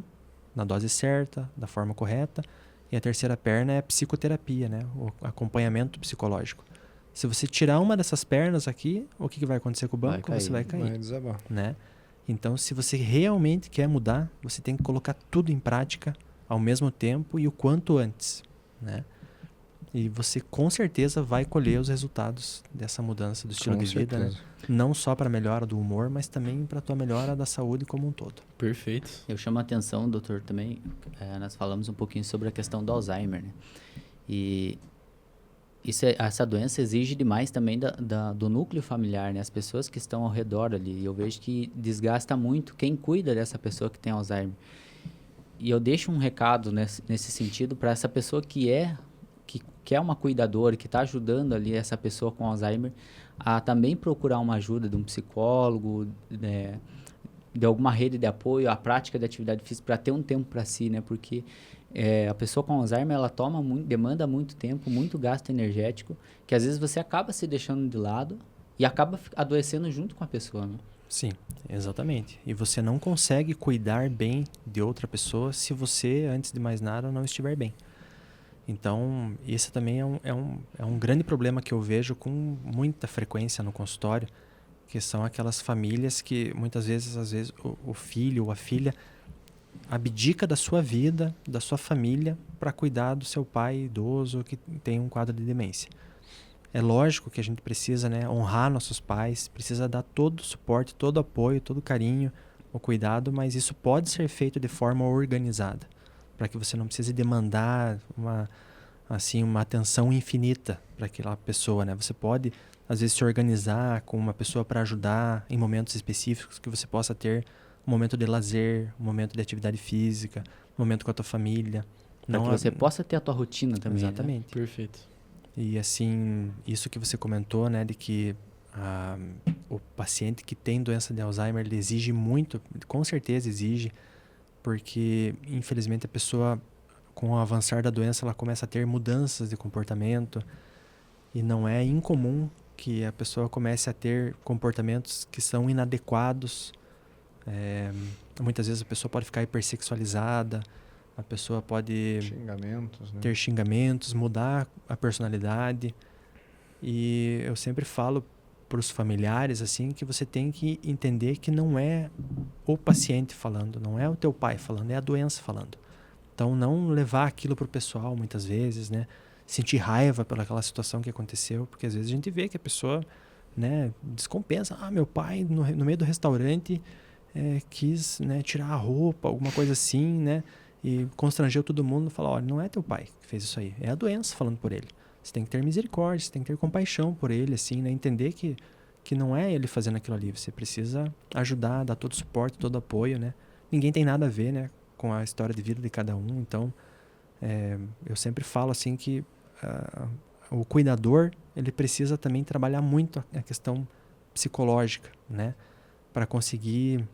na dose certa, da forma correta, e a terceira perna é a psicoterapia, né? O acompanhamento psicológico. Se você tirar uma dessas pernas aqui, o que vai acontecer com o banco? Você vai cair. Vai desabar. Né? Então, se você realmente quer mudar, você tem que colocar tudo em prática ao mesmo tempo e o quanto antes, né? E você com certeza vai colher os resultados dessa mudança do estilo de vida, né? Não só para a melhora do humor, mas também para a tua melhora da saúde como um todo. Perfeito. Eu chamo a atenção, doutor, também, nós falamos um pouquinho sobre a questão do Alzheimer, né? E essa doença exige demais também do núcleo familiar, né? As pessoas que estão ao redor ali. Eu vejo que desgasta muito quem cuida dessa pessoa que tem Alzheimer. E eu deixo um recado nesse sentido para essa pessoa que é uma cuidadora, que está ajudando ali essa pessoa com Alzheimer a também procurar uma ajuda de um psicólogo, de alguma rede de apoio, a prática de atividade física para ter um tempo para si, né? Porque a pessoa com Alzheimer, ela demanda muito tempo, muito gasto energético, que às vezes você acaba se deixando de lado e acaba adoecendo junto com a pessoa, né? Sim, exatamente. E você não consegue cuidar bem de outra pessoa se você, antes de mais nada, não estiver bem. Então, esse também é um grande problema que eu vejo com muita frequência no consultório, que são aquelas famílias que muitas vezes, às vezes, o filho ou a filha abdica da sua vida, da sua família, para cuidar do seu pai idoso que tem um quadro de demência. É lógico que a gente precisa, né, honrar nossos pais, precisa dar todo o suporte, todo o apoio, todo o carinho, o cuidado, mas isso pode ser feito de forma organizada, para que você não precise demandar uma atenção infinita para aquela pessoa, né? Você pode, às vezes, se organizar com uma pessoa para ajudar em momentos específicos que você possa ter um momento de lazer, um momento de atividade física, um momento com a tua família. Para que você possa ter a tua rotina também. Exatamente. Né? Perfeito. E assim, isso que você comentou, né, de que o paciente que tem doença de Alzheimer, ele exige muito, com certeza exige, porque infelizmente a pessoa, com o avançar da doença, ela começa a ter mudanças de comportamento e não é incomum que a pessoa comece a ter comportamentos que são inadequados. Muitas vezes a pessoa pode ficar hipersexualizada, a pessoa pode ter xingamentos, mudar a personalidade. E eu sempre falo para os familiares assim, que você tem que entender que não é o paciente falando, não é o teu pai falando, é a doença falando. Então não levar aquilo para o pessoal muitas vezes, né? Sentir raiva pelaquela situação que aconteceu, porque às vezes a gente vê que a pessoa, né, descompensa. Meu pai no meio do restaurante quis, né, tirar a roupa, alguma coisa assim, né? E constrangeu todo mundo, falar, olha, não é teu pai que fez isso aí, é a doença falando por ele. Você tem que ter misericórdia, você tem que ter compaixão por ele, assim, né? Entender que não é ele fazendo aquilo ali, você precisa ajudar, dar todo o suporte, todo o apoio, né? Ninguém tem nada a ver, né, com a história de vida de cada um, então eu sempre falo assim que o cuidador, ele precisa também trabalhar muito a questão psicológica, né? Para conseguir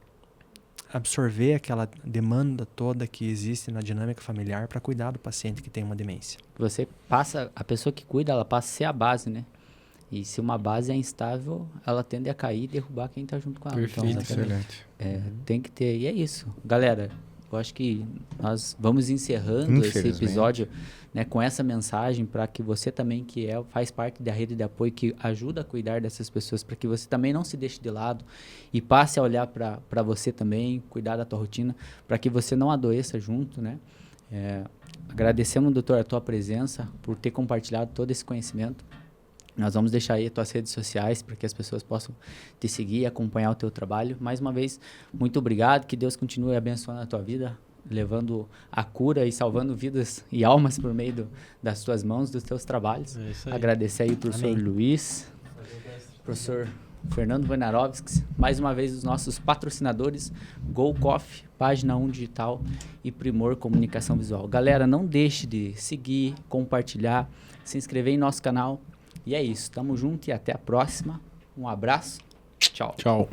absorver aquela demanda toda que existe na dinâmica familiar para cuidar do paciente que tem uma demência. A pessoa que cuida, ela passa a ser a base, né? E se uma base é instável, ela tende a cair e derrubar quem está junto com ela. Perfeito, então, excelente. Tem que ter, e é isso. Galera, eu acho que nós vamos encerrando esse episódio, né, com essa mensagem para que você também, que faz parte da rede de apoio, que ajuda a cuidar dessas pessoas, para que você também não se deixe de lado e passe a olhar para você também, cuidar da tua rotina, para que você não adoeça junto, né? Agradecemos, doutor, a tua presença, por ter compartilhado todo esse conhecimento. Nós vamos deixar aí as tuas redes sociais para que as pessoas possam te seguir e acompanhar o teu trabalho. Mais uma vez, muito obrigado. Que Deus continue abençoando a tua vida, levando a cura e salvando vidas e almas por meio das tuas mãos, dos teus trabalhos. Agradecer aí ao professor Luiz, professor Fernando Wojnarowski, mais uma vez os nossos patrocinadores, Go Coffee, Página 1 Digital e Primor Comunicação Visual. Galera, não deixe de seguir, compartilhar, se inscrever em nosso canal. E é isso, tamo junto e até a próxima. Um abraço, tchau. Tchau.